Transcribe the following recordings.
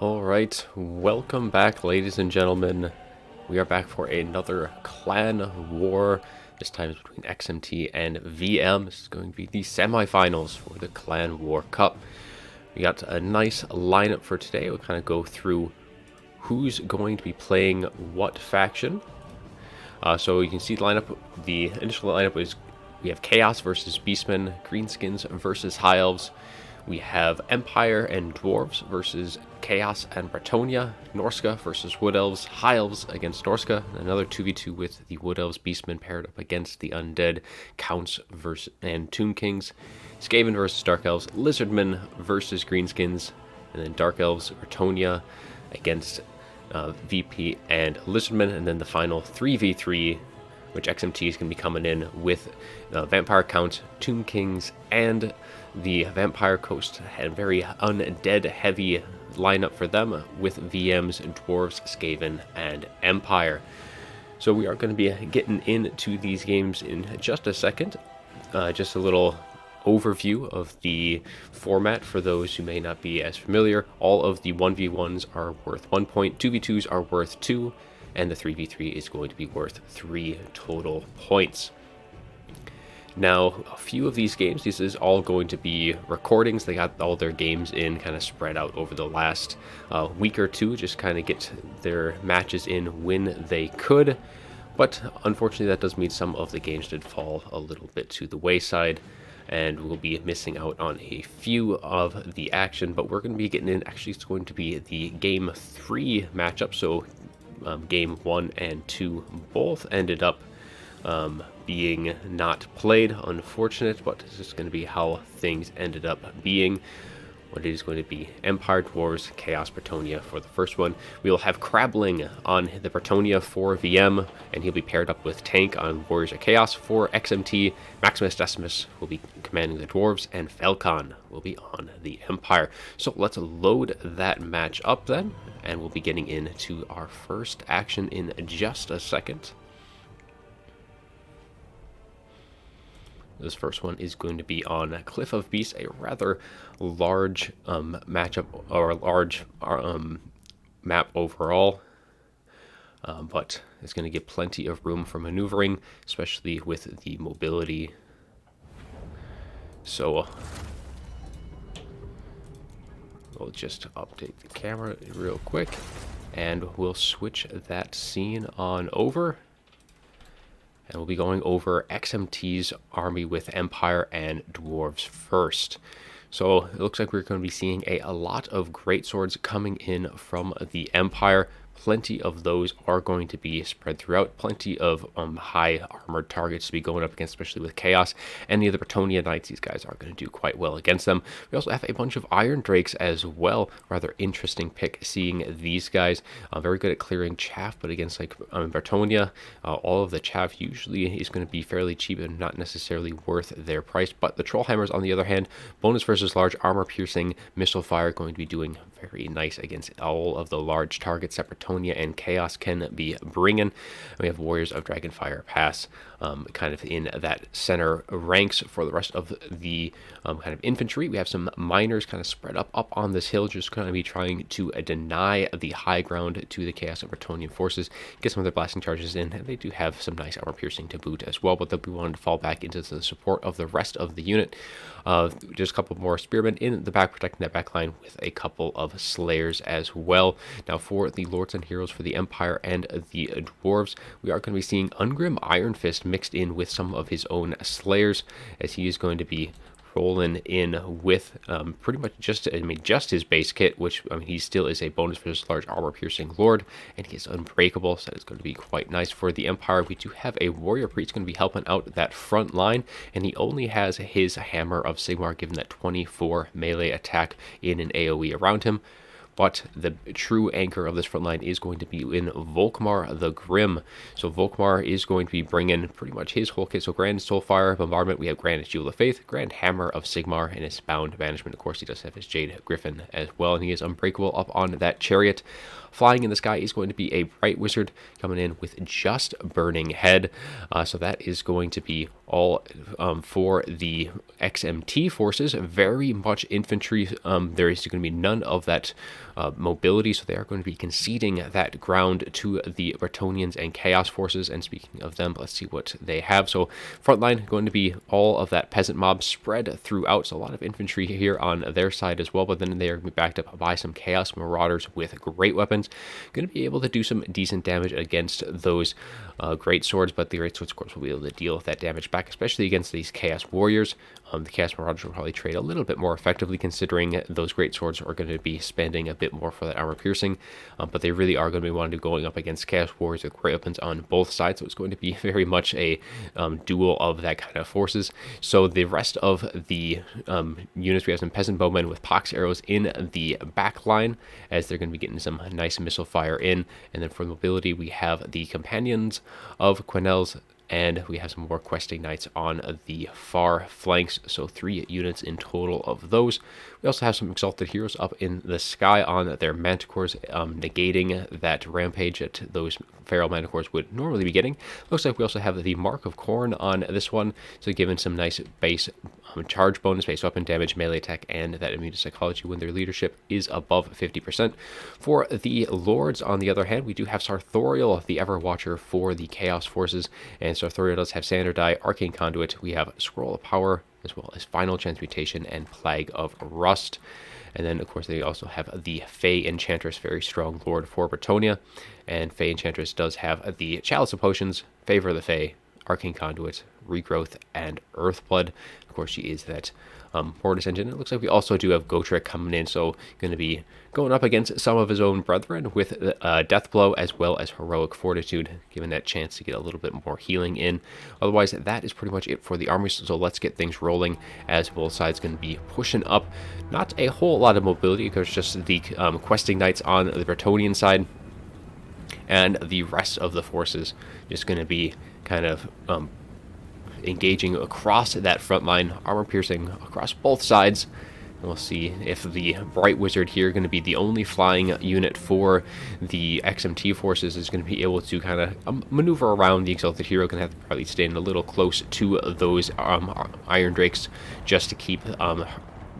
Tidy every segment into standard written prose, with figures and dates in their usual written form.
Alright, welcome back, ladies and gentlemen. We are back for another clan war. This time it's between XMT and VM. This is going to be the semifinals for the Clan War Cup. We got a nice lineup for today. We'll kind of go through who's going to be playing what faction. So you can see the lineup. The initial lineup is we have Chaos versus Beastmen, Greenskins versus High Elves. We have Empire and Dwarves versus Chaos and Britonia, Norska versus Wood Elves, High Elves against Norska, another 2v2 with the Wood Elves Beastmen paired up against the Undead Counts versus and Tomb Kings, Skaven versus Dark Elves, Lizardmen versus Greenskins, and then Dark Elves, Britonia against VP and Lizardmen, and then the final 3v3, which XMT is going to be coming in with Vampire Count, Tomb Kings, and the Vampire Coast. Had a very undead heavy lineup for them with VMs, Dwarves, Skaven, and Empire. So we are going to be getting into these games in just a second. Just a little overview of the format for those who may not be as familiar. All of the 1v1s are worth 1 point, 2v2s are worth 2, and the 3v3 is going to be worth 3 total points. Now, a few of these games, this is all going to be recordings. They got all their games in kind of spread out over the last week or two, just kind of get their matches in when they could. But unfortunately, that does mean some of the games did fall a little bit to the wayside, and we'll be missing out on a few of the action. But we're going to be getting in, actually it's going to be the Game 3 matchup, so Game 1 and 2 both ended up being not played. Unfortunate, but this is going to be how things ended up being. What it is going to be Empire, Dwarves, Chaos, Britonia for the first one. We will have Crabbling on the Britonia for VM, and he'll be paired up with Tank on Warriors of Chaos for XMT. Maximus Decimus will be commanding the Dwarves, and Falcon will be on the Empire. So let's load that match up then, and we'll be getting into our first action in just a second. This first one is going to be on Cliff of Beasts, a rather large matchup, or a large map overall, but it's going to give plenty of room for maneuvering, especially with the mobility. So we'll just update the camera real quick, and we'll switch that scene on over. And we'll be going over XMT's army with Empire and Dwarves first. So it looks like we're going to be seeing a lot of greatswords coming in from the Empire. Plenty of those are going to be spread throughout. Plenty of high armored targets to be going up against, especially with Chaos. Any of the Britonia Knights, these guys are going to do quite well against them. We also have a bunch of Iron Drakes as well. Rather interesting pick seeing these guys. Very good at clearing chaff, but against like Britonia, all of the chaff usually is going to be fairly cheap and not necessarily worth their price. But the Trollhammers, on the other hand, bonus versus large armor piercing missile fire, going to be doing very nice against all of the large targets that Britonia and Chaos can be bringing. We have Warriors of Dragonfire Pass kind of in that center ranks. For the rest of the kind of infantry, we have some miners kind of spread up on this hill, just going to be trying to deny the high ground to the Chaos and Britonian forces, get some of their blasting charges in, and they do have some nice armor piercing to boot as well, but they'll be wanting to fall back into the support of the rest of the unit. Just a couple more spearmen in the back, protecting that back line with a couple of slayers as well. Now for the Lords and Heroes for the Empire and the Dwarves, we are going to be seeing Ungrim Iron Fist mixed in with some of his own slayers, as he is going to be rolling in with pretty much just his base kit, which he still is a bonus for his large armor piercing lord, and he is unbreakable, so it's going to be quite nice for the Empire. We do have a warrior priest going to be helping out that front line, and he only has his Hammer of Sigmar, given that 24 melee attack in an AoE around him. But the true anchor of this front line is going to be in Volkmar the Grim. So Volkmar is going to be bringing pretty much his whole kit. So Grand Soulfire Bombardment, we have Grand Jewel of Faith, Grand Hammer of Sigmar, and his Bound Banishment. Of course, he does have his Jade Griffin as well, and he is unbreakable up on that chariot. Flying in the sky is going to be a Bright Wizard coming in with just Burning Head. So that is going to be all for the XMT forces. Very much infantry. There is going to be none of that mobility, so they are going to be conceding that ground to the Brittonians and Chaos Forces. And speaking of them, let's see what they have. So frontline going to be all of that peasant mob spread throughout, so a lot of infantry here on their side as well, but then they are going to be backed up by some Chaos Marauders with great weapons, going to be able to do some decent damage against those great swords, but the great swords of course will be able to deal that damage back, especially against these Chaos Warriors. The Chaos Marauders will probably trade a little bit more effectively, considering those great swords are going to be spending a bit more for that armor piercing, but they really are going to be wanting to going up against Chaos Warriors with great weapons on both sides, so it's going to be very much a duel of that kind of forces. So the rest of the units, we have some Peasant Bowmen with pox arrows in the back line, as they're going to be getting some nice missile fire in, and then for mobility we have the Companions of Quenelles, and we have some more questing knights on the far flanks, so 3 units in total of those. We also have some exalted heroes up in the sky on their manticores, negating that rampage that those feral manticores would normally be getting. Looks like we also have the Mark of Corn on this one, so given some nice base charge bonus, base weapon damage, melee attack, and that immune to psychology when their leadership is above 50%. For the Lords, on the other hand, we do have Sartorial, the Everwatcher for the Chaos Forces, and Sartorial does have Standard Die, Arcane Conduit. We have Scroll of Power, as well as Final Transmutation and Plague of Rust. And then, of course, they also have the Fey Enchantress, very strong Lord for Britonia. And Fey Enchantress does have the Chalice of Potions, Favor of the Fey, Arcane Conduit, Regrowth, and Earthblood. Of course, she is that Mortis engine. It looks like we also do have Gotrek coming in, so going to be going up against some of his own brethren with Deathblow as well as Heroic Fortitude, given that chance to get a little bit more healing in. Otherwise, that is pretty much it for the armies, so let's get things rolling, as both sides going to be pushing up. Not a whole lot of mobility, because just the questing knights on the Brittonian side, and the rest of the forces just going to be kind of engaging across that front line, armor piercing across both sides. And we'll see if the Bright Wizard here, going to be the only flying unit for the XMT forces, is going to be able to kind of maneuver around the Exalted Hero. Going to have to probably stand a little close to those Iron Drakes just to keep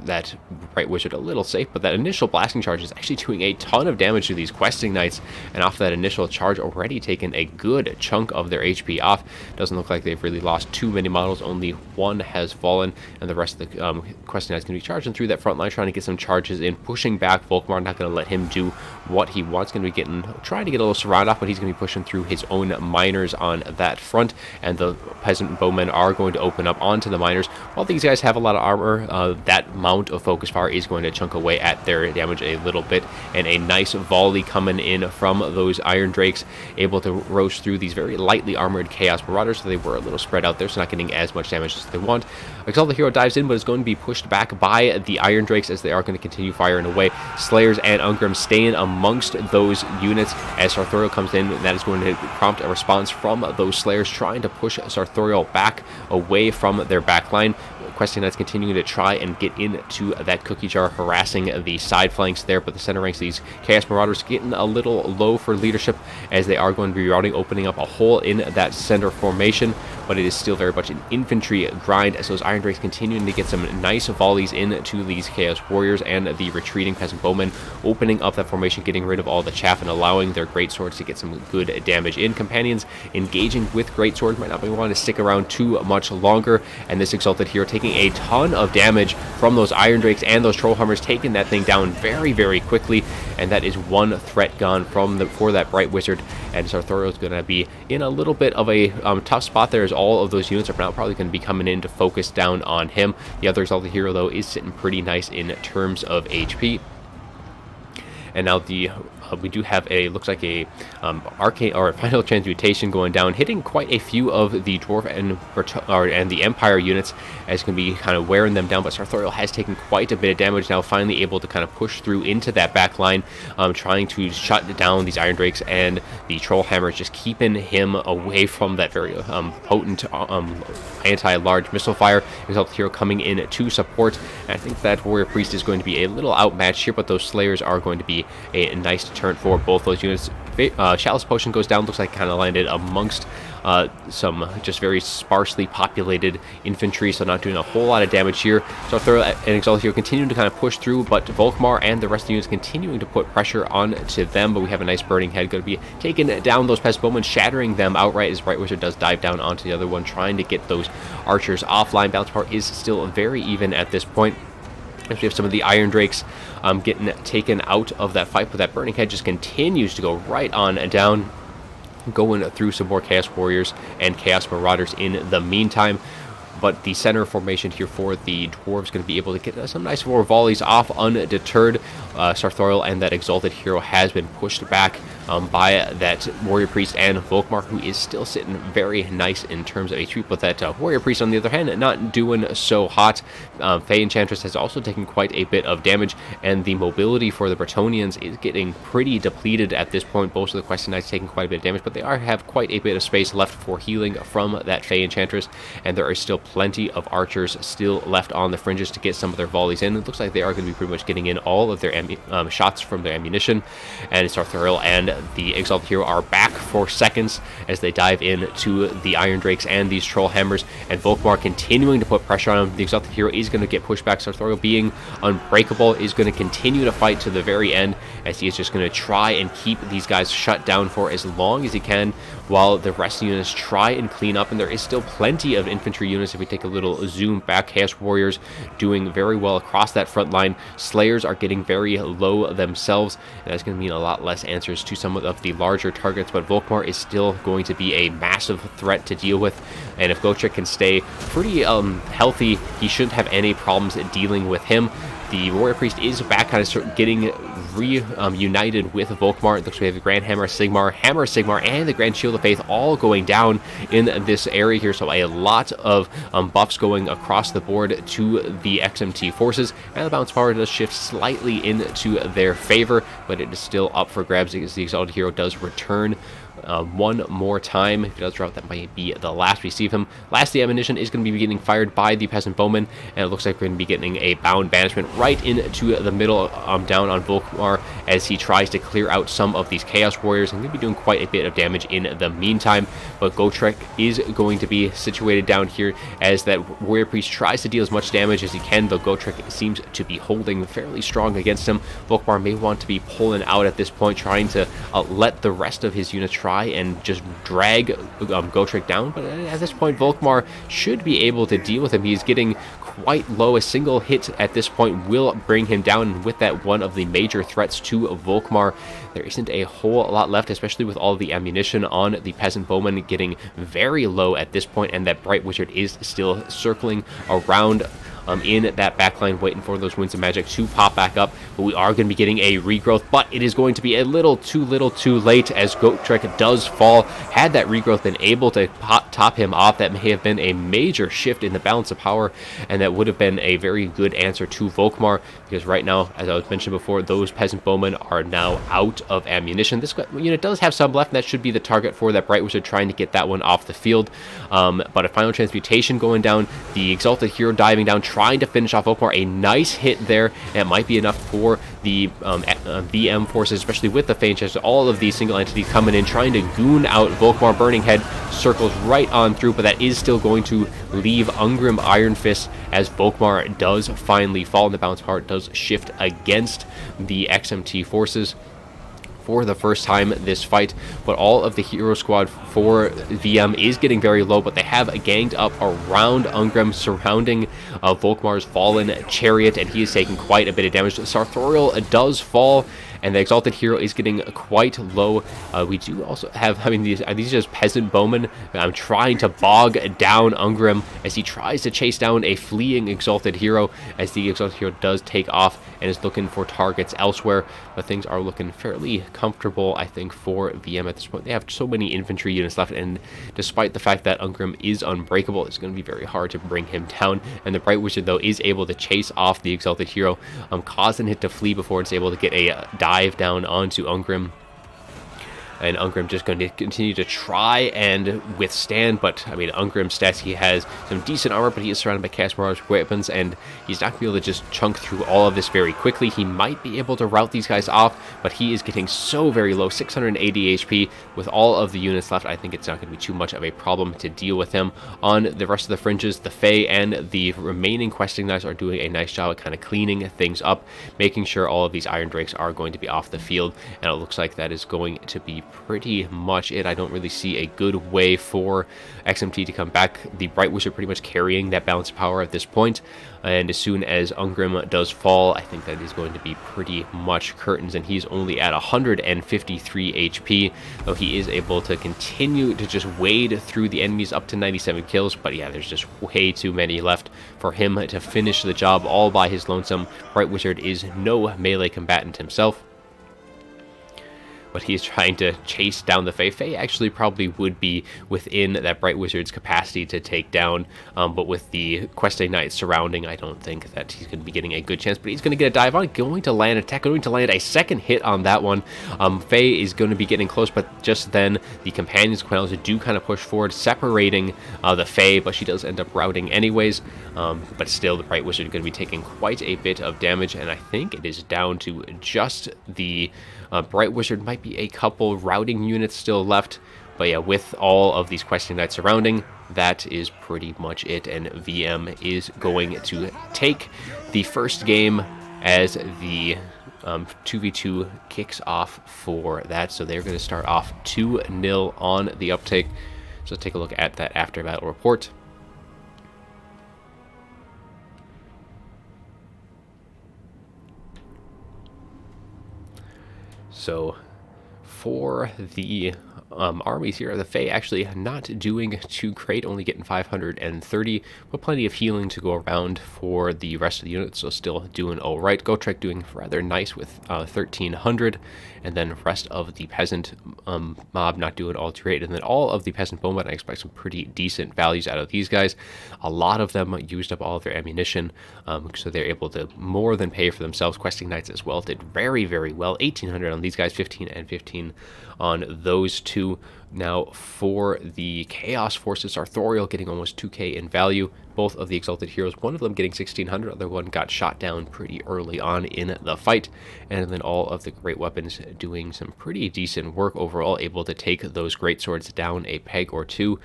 that Bright Wizard a little safe, but that initial blasting charge is actually doing a ton of damage to these questing knights, and off that initial charge already taken a good chunk of their HP off. Doesn't look like they've really lost too many models, only one has fallen, and the rest of the questing knights going to be charging through that front line, trying to get some charges in, pushing back Volkmar, not going to let him do what he wants. Going to be trying to get a little surround off, but he's going to be pushing through his own miners on that front, and the Peasant Bowmen are going to open up onto the miners. While these guys have a lot of armor, that amount of focus fire is going to chunk away at their damage a little bit, and a nice volley coming in from those Iron Drakes, able to roast through these very lightly armored Chaos Marauders, so they were a little spread out there, so not getting as much damage as they want. Exalted Hero dives in, but is going to be pushed back by the Iron Drakes, as they are going to continue firing away. Slayers and Ungrams staying amongst those units as Sartorial comes in, and that is going to prompt a response from those Slayers, trying to push Sartorial back away from their back line. Questing Knights continuing to try and get into that cookie jar, harassing the side flanks there, but the center ranks, these Chaos Marauders getting a little low for leadership, as they are going to be routing, opening up a hole in that center formation, but it is still very much an infantry grind, as those Iron Drakes continuing to get some nice volleys into these Chaos Warriors, and the retreating Peasant Bowmen opening up that formation, getting rid of all the chaff and allowing their great swords to get some good damage in. Companions engaging with great swords, might not be wanting to stick around too much longer, and this Exalted Hero taking a ton of damage from those Iron Drakes and those Troll Hummers, taking that thing down very, very quickly, and that is one threat gone for that Bright Wizard, and Sartorial is going to be in a little bit of a tough spot there, as all of those units are now probably going to be coming in to focus down on him. The other Exalted Hero, though, is sitting pretty nice in terms of HP. And now we do have looks like a arcane or Final Transmutation going down, hitting quite a few of the Dwarf and the Empire units, as can be kind of wearing them down. But Sartorial has taken quite a bit of damage now, finally able to kind of push through into that back line, trying to shut down these Iron Drakes and the Troll Hammers, just keeping him away from that very potent anti-large missile fire. Exalted Hero coming in to support, and I think that Warrior Priest is going to be a little outmatched here, but those Slayers are going to be a nice deterrent for both those units. Chalice Potion goes down, looks like kind of landed amongst some just very sparsely populated infantry, so not doing a whole lot of damage here. So Sartorial and Exalted Hero continuing to kind of push through, but Volkmar and the rest of the units continuing to put pressure onto them, but we have a nice Burning Head going to be taking down those Peasant Bowmen, shattering them outright as Bright Wizard does dive down onto the other one, trying to get those archers offline. Balance power is still very even at this point. We have some of the Iron Drakes getting taken out of that fight, but that Burning Head just continues to go right on down, going through some more Chaos Warriors and Chaos Marauders in the meantime. But the center formation here for the Dwarves going to be able to get some nice more volleys off undeterred. Sartorial and that Exalted Hero has been pushed back by that Warrior Priest and Volkmar, who is still sitting very nice in terms of HP, but that Warrior Priest, on the other hand, not doing so hot. Fey Enchantress has also taken quite a bit of damage, and the mobility for the Brittonians is getting pretty depleted at this point. Both of the Questing Knights taking quite a bit of damage, but they have quite a bit of space left for healing from that Fey Enchantress, and there are still plenty of archers still left on the fringes to get some of their volleys in. It looks like they are going to be pretty much getting in all of their shots from their ammunition, and Sartorial and the Exalted Hero are back for seconds as they dive into the Iron Drakes and these Troll Hammers, and Volkmar continuing to put pressure on him. The Exalted Hero is going to get pushed back. Sartorial, being unbreakable, is going to continue to fight to the very end, as he is just going to try and keep these guys shut down for as long as he can, while the rest of the units try and clean up. And there is still plenty of infantry units. If we take a little zoom back, Chaos Warriors doing very well across that front line. Slayers are getting very low themselves, and that's going to mean a lot less answers to some of the larger targets, but Volkmar is still going to be a massive threat to deal with, and if Gotrek can stay pretty healthy, he shouldn't have any problems dealing with him. The Warrior Priest is back, kind of getting reunited with Volkmar. It looks like we have the Grand Hammer Sigmar, and the Grand Shield of Faith all going down in this area here. So a lot of buffs going across the board to the XMT forces, and the bounce power does shift slightly into their favor, but it is still up for grabs as the Exalted Hero does return one more time. If he does drop, that might be the last we see of him. Last, the ammunition is going to be getting fired by the Peasant Bowmen, and it looks like we're going to be getting a bound banishment right into the middle, down on Volkmar, as he tries to clear out some of these Chaos Warriors, and going to be doing quite a bit of damage in the meantime. But Gotrek is going to be situated down here as that Warrior Priest tries to deal as much damage as he can, though Gotrek seems to be holding fairly strong against him. Volkmar may want to be pulling out at this point, trying to let the rest of his units try and just drag Gotrek down, but at this point Volkmar should be able to deal with him. He's getting quite low. A single hit at this point will bring him down, and with that, one of the major threats to Volkmar. There isn't a whole lot left, especially with all of the ammunition on the Peasant Bowman getting very low at this point, and that Bright Wizard is still circling around in that backline, waiting for those Winds of Magic to pop back up. But we are going to be getting a regrowth, but it is going to be a little too late, as Gotrek does fall. Had that regrowth been able to top him off, that may have been a major shift in the balance of power, and that would have been a very good answer to Volkmar, because right now, as I was mentioned before, those Peasant Bowmen are now out of ammunition. This unit does have some left, and that should be the target for that Bright Wizard, trying to get that one off the field. But a Final Transmutation going down, the Exalted Hero diving down, trying to finish off Volkmar. A nice hit there, and it might be enough for the VM forces, especially with the Fey Enchantress. All of these single entities coming in, trying to goon out Volkmar. Burning Head circles right on through, but that is still going to leave Ungrim Iron Fist, as Volkmar does finally fall, and the bounce power does shift against the XMT forces for the first time this fight. But all of the hero squad for VM is getting very low, but they have ganged up around Ungrim, surrounding Volkmar's fallen chariot, and he is taking quite a bit of damage. Sartorial does fall, and the Exalted Hero is getting quite low. We do also have, these are just Peasant Bowmen. I'm trying to bog down Ungrim as he tries to chase down a fleeing Exalted Hero, as the Exalted Hero does take off and is looking for targets elsewhere. But things are looking fairly comfortable, I think, for VM at this point. They have so many infantry units left, and despite the fact that Ungrim is unbreakable, it's going to be very hard to bring him down. And the Bright Wizard, though, is able to chase off the Exalted Hero, causing it to flee before it's able to get a dive down onto Ungrim. and Ungrim just going to continue to try and withstand. But I mean, Ungrim's stats, he has some decent armor, but he is surrounded by cast mirage weapons, and he's not going to be able to just chunk through all of this very quickly. He might be able to rout these guys off, but he is getting so very low, 680 HP with all of the units left. I think it's not going to be too much of a problem to deal with him. On the rest of the fringes, the Fae and the remaining questing knights are doing a nice job at kind of cleaning things up, making sure all of these Iron Drakes are going to be off the field, and it looks like that is going to be pretty much it. I don't really see a good way for XMT to come back. The Bright Wizard pretty much carrying that balance of power at this point, and as soon as Ungrim does fall, I think that is going to be pretty much curtains, and he's only at 153 HP, though he is able to continue to just wade through the enemies up to 97 kills. But yeah, there's just way too many left for him to finish the job all by his lonesome. Bright Wizard is no melee combatant himself, but he's trying to chase down the Fae. Fae actually probably would be within that Bright Wizard's capacity to take down, but with the questing knights surrounding, I don't think that he's going to be getting a good chance. But he's going to get a dive on, going to land attack, going to land a second hit on that one. Fae is going to be getting close, but just then the companions Quells do kind of push forward, separating the Fae, but she does end up routing anyways. But still, the Bright Wizard is going to be taking quite a bit of damage, and I think it is down to just the Bright Wizard. Might be a couple routing units still left, but yeah, with all of these questing knights surrounding, that is pretty much it, and VM is going to take the first game as the 2v2 kicks off for that. So they're going to start off 2-0 on the uptake. So take a look at that after battle report. So for the armies here, the Fae actually not doing too great, only getting 530, but plenty of healing to go around for the rest of the units, so still doing all right. Gotrek doing rather nice with 1300, and then rest of the peasant mob not doing all too great, and then all of the peasant bowmen, I expect some pretty decent values out of these guys. A lot of them used up all of their ammunition, so they're able to more than pay for themselves. Questing knights as well did very, very well, 1800 on these guys, 15 and 15 on those two. Now for the Chaos Forces, Arthurial getting almost 2k in value. Both of the Exalted Heroes, one of them getting 1600, the other one got shot down pretty early on in the fight. And then all of the Great Weapons doing some pretty decent work overall, able to take those Great Swords down a peg or two.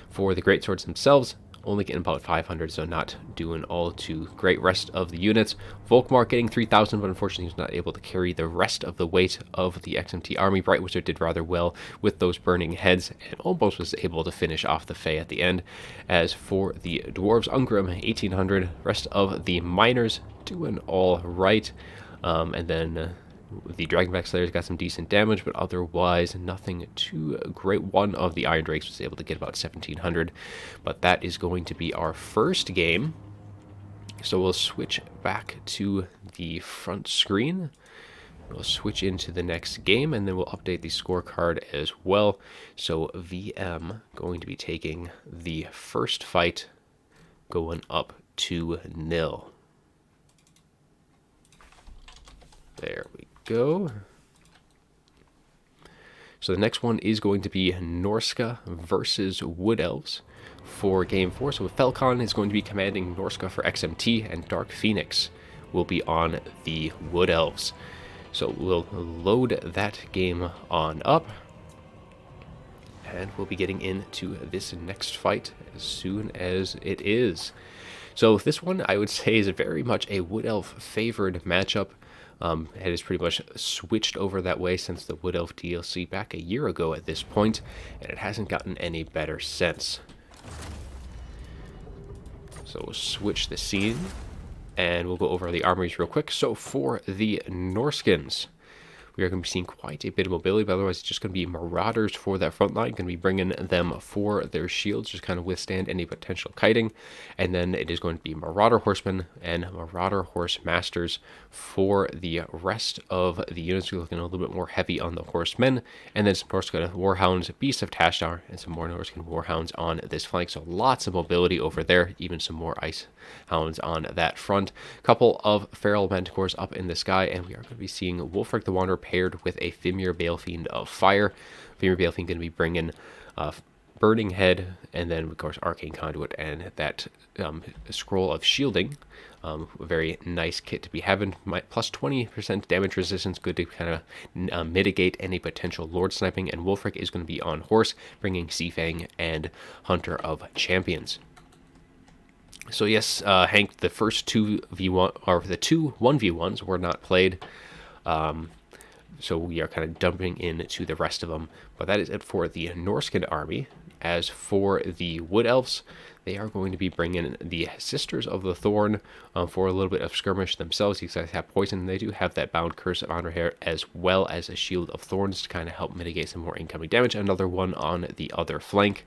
For the Great Swords themselves, only getting about 500, so not doing all too great. Rest of the units, Volkmar getting 3,000, but unfortunately he's not able to carry the rest of the weight of the XMT army. Bright Wizard did rather well with those burning heads, and almost was able to finish off the Fae at the end. As for the Dwarves, Ungrim 1,800, rest of the Miners doing all right, and then the Dragonback Slayers got some decent damage, but otherwise nothing too great. One of the Iron Drakes was able to get about 1,700, but that is going to be our first game. So we'll switch back to the front screen. We'll switch into the next game, and then we'll update the scorecard as well. So VM going to be taking the first fight, going up 2-0. There we go. So the next one is going to be Norska versus Wood Elves for Game 4. So Falcon is going to be commanding Norska for XMT, and Dark Phoenix will be on the Wood Elves. So we'll load that game on up, and we'll be getting into this next fight as soon as it is. So this one, I would say, is very much a Wood Elf favored matchup. It has pretty much switched over that way since the Wood Elf DLC back a year ago at this point, and it hasn't gotten any better since. So we'll switch the scene, and we'll go over the armories real quick. So for the Norskins, we are going to be seeing quite a bit of mobility, but otherwise it's just going to be Marauders for that front line. Going to be bringing them for their shields, just kind of withstand any potential kiting. And then it is going to be Marauder Horsemen and Marauder Horse Masters for the rest of the units. We're looking a little bit more heavy on the Horsemen, and then some Norska Warhounds, Beasts of Tashdar, and some more Norskan Warhounds on this flank. So lots of mobility over there, even some more Ice Hounds on that front. A couple of Feral Manticores up in the sky, and we are going to be seeing Wolfric the Wanderer paired with a Fimir Balefiend of Fire Femur Balefin going to be bringing Burning Head, and then of course Arcane Conduit and that Scroll of Shielding. A very nice kit to be having. Plus 20% damage resistance, good to kind of mitigate any potential Lord sniping. And Wulfric is going to be on horse, bringing Seafang and Hunter of Champions. So yes, Hank, the first two V1 or the two 1v1s were not played. So we are kind of dumping into the rest of them. But that is it for the Norskan army. As for the Wood Elves, they are going to be bringing the Sisters of the Thorn for a little bit of skirmish themselves. These guys have poison. They do have that Bound Curse of Honor here, as well as a Shield of Thorns to kind of help mitigate some more incoming damage. Another one on the other flank.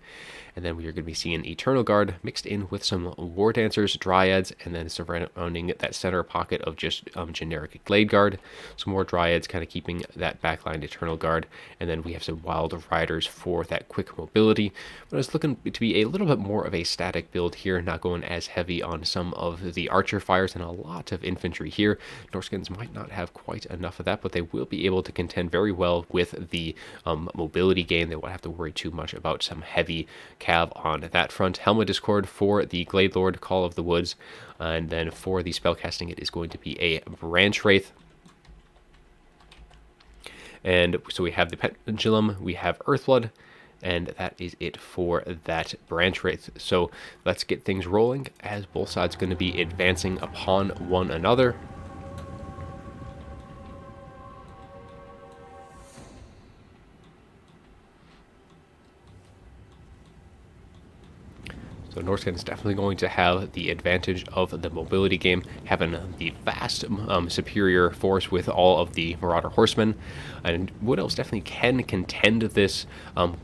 And then we are going to be seeing Eternal Guard mixed in with some War Dancers, Dryads, and then surrounding that center pocket of just generic Glade Guard. Some more Dryads kind of keeping that backline Eternal Guard. And then we have some Wild Riders for that quick mobility. But it's looking to be a little bit more of a static build here, not going as heavy on some of the Archer Fires and a lot of infantry here. Norskans might not have quite enough of that, but they will be able to contend very well with the mobility gain. They won't have to worry too much about some heavy cav on that front. Helm of Discord for the Glade Lord, Call of the Woods, and then for the spellcasting it is going to be a Branch Wraith. And so we have the Pendulum, we have Earthblood, and that is it for that Branch Wraith. So let's get things rolling, as both sides are going to be advancing upon one another. So Norskan is definitely going to have the advantage of the mobility game, having the vast superior force with all of the Marauder Horsemen. And Wood Elves definitely can contend this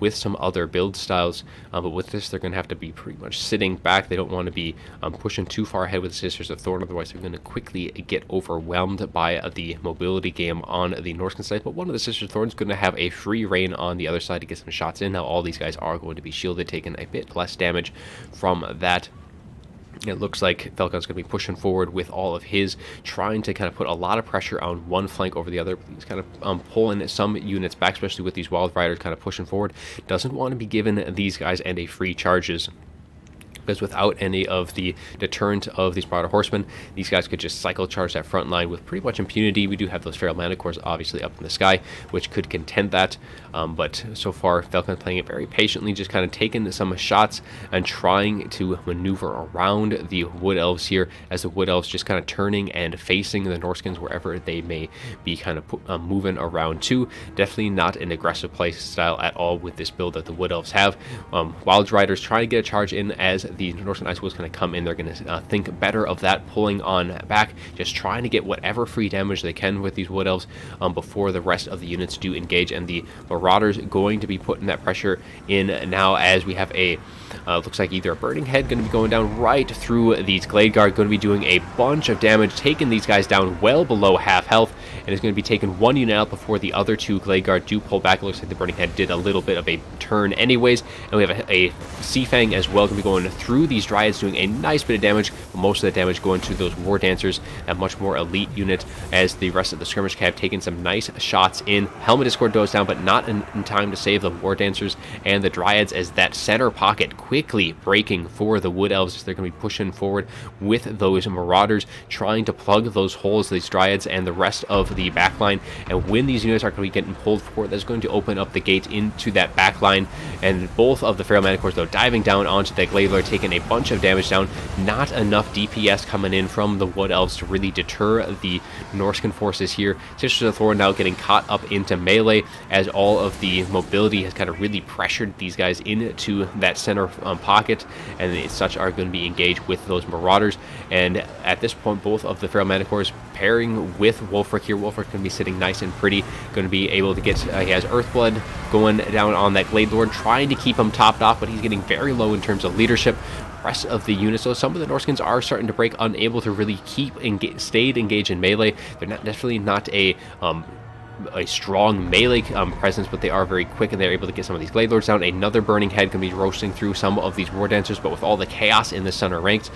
with some other build styles, but with this they're going to have to be pretty much sitting back. They don't want to be pushing too far ahead with the Sisters of Thorn, otherwise they're going to quickly get overwhelmed by the mobility game on the Norskan side. But one of the Sisters of Thorn is going to have a free reign on the other side to get some shots in. Now all these guys are going to be shielded, taking a bit less damage from that. It looks like Falcon's going to be pushing forward with all of his, trying to kind of put a lot of pressure on one flank over the other. He's kind of pulling some units back, especially with these Wild Riders kind of pushing forward. Doesn't want to be giving these guys any free charges, because without any of the deterrent of these Marauder Horsemen, these guys could just cycle charge that front line with pretty much impunity. We do have those Feral Manticores obviously up in the sky, which could contend that, but so far Falcon playing it very patiently, just kind of taking some shots and trying to maneuver around the Wood Elves here, as the Wood Elves just kind of turning and facing the Norskans wherever they may be kind of moving around to. Definitely not an aggressive play style at all with this build that the Wood Elves have. Wild Riders trying to get a charge in as the Norskan Ice Wolves going to come in. They're going to think better of that, pulling on back, just trying to get whatever free damage they can with these Wood Elves before the rest of the units do engage. And the Marauders going to be putting that pressure in now, as we have a looks like either a Burning Head going to be going down right through these Glade Guard, going to be doing a bunch of damage, taking these guys down well below half health, and is going to be taking one unit out before the other two Glade Guard do pull back. It looks like the Burning Head did a little bit of a turn anyways, and we have a Seafang as well, going to be going through these Dryads, doing a nice bit of damage, but most of the damage going to those War Dancers, a much more elite unit, as the rest of the skirmish have taken some nice shots in. Helm of Discord goes down, but not in time to save the War Dancers and the Dryads, as that center pocket quickly breaking for the Wood Elves. They're going to be pushing forward with those Marauders, trying to plug those holes, these Dryads and the rest of the backline. And when these units are going to be getting pulled forward, that's going to open up the gate into that backline. And both of the Feral Manticores, though, diving down onto that Glade Lord, taking a bunch of damage down. Not enough DPS coming in from the Wood Elves to really deter the Norskan forces here. Sisters of Thorn now getting caught up into melee, as all of the mobility has kind of really pressured these guys into that center pocket, and as such are going to be engaged with those Marauders. And at this point, both of the Feral Manticores pairing with Wulfric here. Wulfric going to be sitting nice and pretty, going to be able to get, he has Earthblood going down on that Glade Lord, trying to keep him topped off, but he's getting very low in terms of leadership. Rest of the units, so some of the Norskans are starting to break, unable to really keep stayed engaged in melee. They're definitely not a strong melee presence, but they are very quick, and they're able to get some of these Glade Lords down. Another Burning Head can be roasting through some of these War Dancers, but with all the chaos in the center ranks,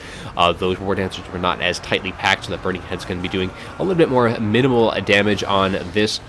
those War Dancers were not as tightly packed, so that Burning Head's going to be doing a little bit more minimal damage on this.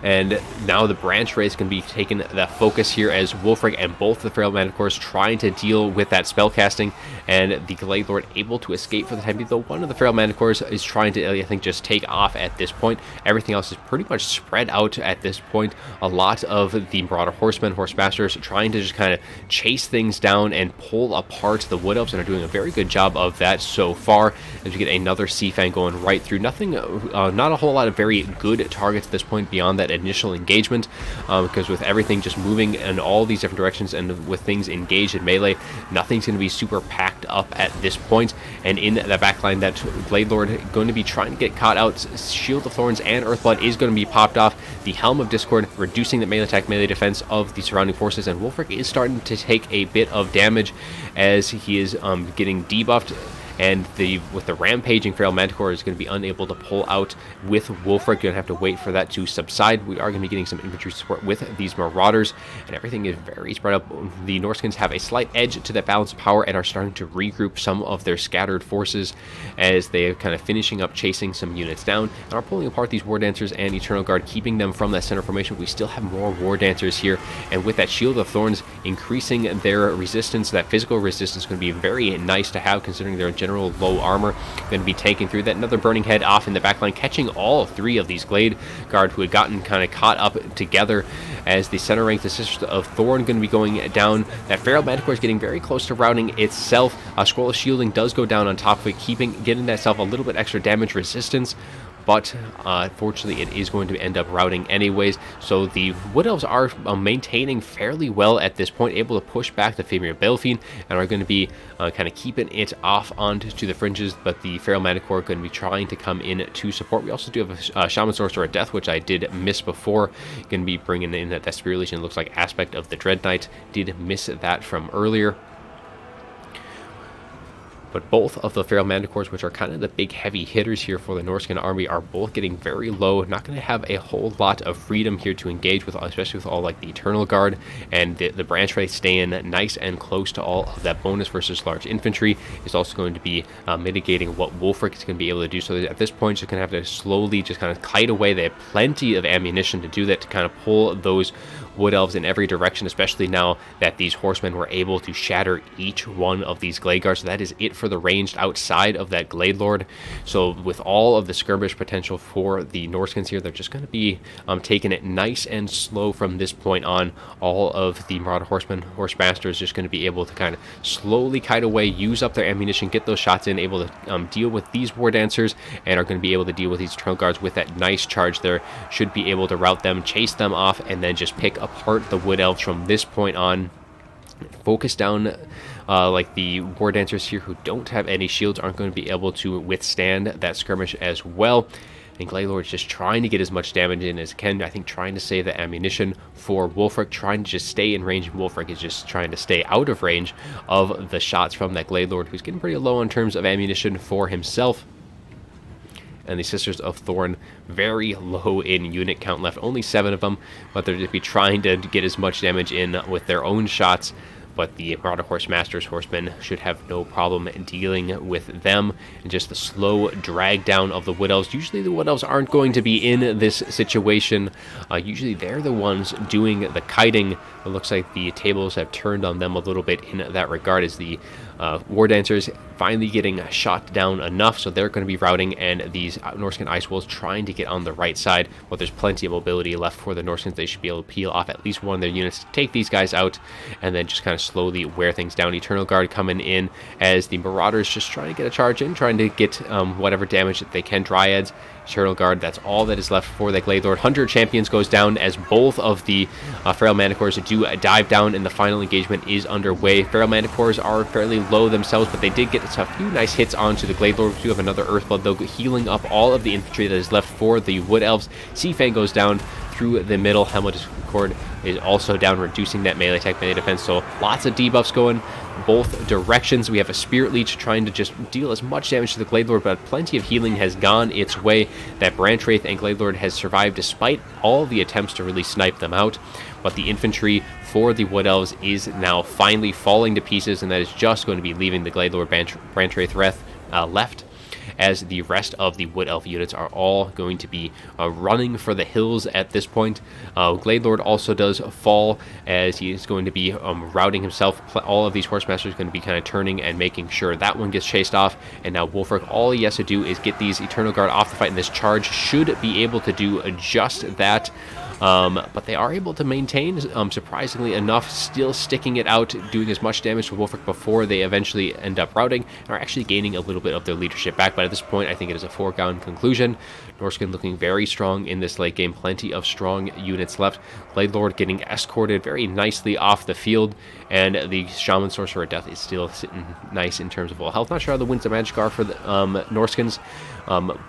And now the Branch Wraith is going to be taking that focus here as Wulfric and both the Feral Manticores trying to deal with that spell casting, and the Glade Lord able to escape for the time being, though one of the Feral Manticores is trying to, I think, just take off at this point. Everything else is pretty much spread out at this point. A lot of the Marauder Horsemen, Horsemasters, trying to just kind of chase things down and pull apart the Wood Elves, and are doing a very good job of that so far, as we get another Sea Fang going right through. Nothing, not a whole lot of very good targets at this point beyond that initial engagement, because with everything just moving in all these different directions and with things engaged in melee, nothing's going to be super packed up at this point. And in the backline, that Glade Lord going to be trying to get caught out. Shield of Thorns and Earthblood is going to be popped off. The Helm of Discord reducing the melee attack, melee defense of the surrounding forces, and Wulfric is starting to take a bit of damage as he is getting debuffed. And with the rampaging Feral Manticore is going to be unable to pull out with Wulfric. Going to have to wait for that to subside. We are going to be getting some infantry support with these Marauders, and everything is very spread up. The Norskins have a slight edge to that balance of power and are starting to regroup some of their scattered forces as they are kind of finishing up chasing some units down and are pulling apart these War Dancers and Eternal Guard, keeping them from that center formation. We still have more War Dancers here, and with that Shield of Thorns increasing their resistance, that physical resistance is going to be very nice to have, considering their general low armor. Going to be taking through that. Another Burning Head off in the backline, catching all three of these Glade Guard who had gotten kind of caught up together, as the center rank, the Sisters of Thorn, going to be going down. That Feral Manticore is getting very close to routing itself. Scroll of Shielding does go down on top of it, getting that self a little bit extra damage resistance, but fortunately it is going to end up routing anyways. So the Wood Elves are maintaining fairly well at this point, able to push back the Fimir Balefin, and are going to be kind of keeping it off onto the fringes, but the Feral Manticore are going to be trying to come in to support. We also do have a Shaman Sorcerer of Death, which I did miss before. Going to be bringing in that Spear Legion, looks like aspect of the Dread Knight. Did miss that from earlier. But both of the Feral Manticores, which are kind of the big heavy hitters here for the Norscan army, are both getting very low. Not going to have a whole lot of freedom here to engage with, especially with all like the Eternal Guard, and the Branch Wraith staying nice and close to all of that bonus versus large infantry is also going to be mitigating what Wulfric is going to be able to do. So at this point, just going to have to slowly just kind of kite away. They have plenty of ammunition to do that, to kind of pull those Wood Elves in every direction, especially now that these horsemen were able to shatter each one of these Glade Guards. So that is it for the ranged outside of that Glade Lord. So with all of the skirmish potential for the Norskins here, they're just going to be taking it nice and slow from this point on. All of the Marauder Horsemen, Horsemasters, just going to be able to kind of slowly kite away, use up their ammunition, get those shots in, able to deal with these War Dancers, and are going to be able to deal with these Eternal Guards with that nice charge there. Should be able to rout them, chase them off, and then just pick apart the Wood Elves from this point on. Focus down like the War Dancers here who don't have any shields aren't going to be able to withstand that skirmish as well. And Glade Lord's just trying to get as much damage in as can. I think trying to save the ammunition for Wulfric, trying to just stay in range. Wulfric is just trying to stay out of range of the shots from that Glade Lord, who's getting pretty low in terms of ammunition for himself. And the Sisters of Thorn very low in unit count left, only 7 of them, but they're just be trying to get as much damage in with their own shots. But the Marauder Horsemasters, Horsemen, should have no problem dealing with them, and just the slow drag down of the Wood Elves. Usually the Wood Elves aren't going to be in this situation. Usually they're the ones doing the kiting. It looks like the tables have turned on them a little bit in that regard, as the War Dancers finally getting shot down enough, so they're going to be routing, and these Norscan Ice Wolves trying to get on the right side. But there's plenty of mobility left for the Norskins. They should be able to peel off at least one of their units to take these guys out, and then just kind of slowly wear things down. Eternal Guard coming in as the Marauders just trying to get a charge in, trying to get whatever damage that they can. Dryads, Eternal Guard, that's all that is left for the Glade Lord. Hunter Champions goes down as both of the Feral Manticores do dive down, and the final engagement is underway. Feral Manticores are fairly low themselves, but they did get a few nice hits onto the Glade Lord. We do have another Earthblood, though, healing up all of the infantry that is left for the Wood Elves. Sea Fang goes down through the middle. Helm of Discord is also down, reducing that melee attack, melee defense. So lots of debuffs going both directions. We have a Spirit Leech trying to just deal as much damage to the Glade Lord, but plenty of healing has gone its way. That Branch Wraith and Glade Lord has survived despite all the attempts to really snipe them out. But the infantry for the Wood Elves is now finally falling to pieces, and that is just going to be leaving the Glade Lord Branch Wraith left. as the rest of the Wood Elf units are all going to be running for the hills at this point. Glade Lord also does fall, as he is going to be routing himself. All of these Horsemasters are going to be kind of turning and making sure that one gets chased off. And now Wolfric, all he has to do is get these Eternal Guard off the fight, and this charge should be able to do just that. But they are able to maintain, surprisingly enough, still sticking it out, doing as much damage to Wolfric before they eventually end up routing, and are actually gaining a little bit of their leadership back. But at this point, I think it is a foregone conclusion. Norskan looking very strong in this late game, plenty of strong units left. Blade Lord getting escorted very nicely off the field, and the Shaman Sorcerer of Death is still sitting nice in terms of full health. Not sure how the Winds of Magic are for the Norskans,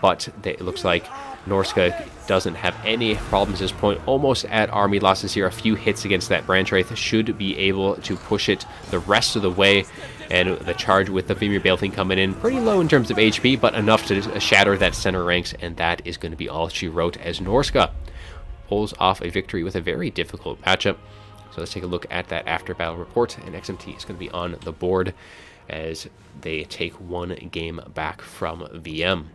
but it looks like Norska doesn't have any problems at this point. Almost at army losses here. A few hits against that Branch Wraith should be able to push it the rest of the way. And the charge with the Vimir Balefang coming in pretty low in terms of HP, but enough to shatter that center ranks. And that is going to be all she wrote, as Norska pulls off a victory with a very difficult matchup. So let's take a look at that after battle report. And XMT is going to be on the board as they take one game back from VM.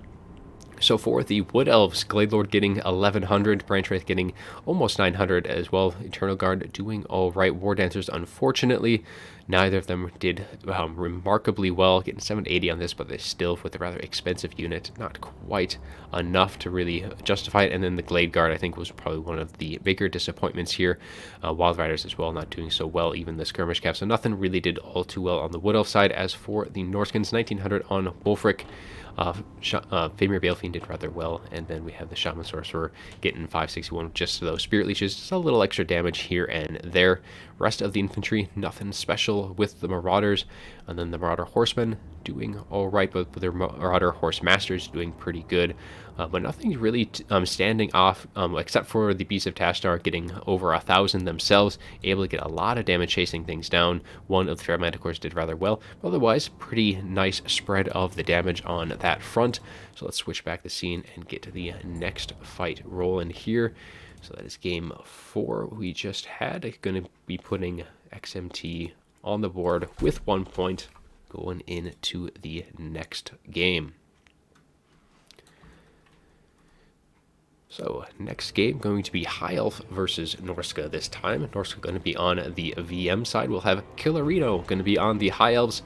So for the Wood Elves, Glade Lord getting 1100, Branch Wraith getting almost 900 as well. Eternal Guard doing all right. War Dancers, unfortunately, neither of them did remarkably well, getting 780 on this, but they still, with a rather expensive unit, not quite enough to really justify it. And then the Glade Guard, I think, was probably one of the bigger disappointments here. Wild Riders as well, not doing so well, even the Skirmish Cap. So nothing really did all too well on the Wood Elf side. As for the Norskans, 1900 on Wolfric. Vimir Balefang did rather well, and then we have the Shaman Sorcerer getting 561 with just those Spirit Leeches, just a little extra damage here and there. Rest of the infantry, nothing special with the Marauders, and then the Marauder Horsemen doing all right, but their Marauder Horse Masters doing pretty good. But nothing really standing off, except for the Beasts of Tashdar getting over 1,000 themselves, able to get a lot of damage chasing things down. One of the Fair Manticores did rather well, but otherwise pretty nice spread of the damage on that front. So let's switch back the scene and get to the next fight rolling here. So that is game 4 we just had. Going to be putting XMT on the board with 1 point going into the next game. So next game going to be High Elf versus Norska this time. Norska going to be on the VM side. We'll have Killerino going to be on the High Elves,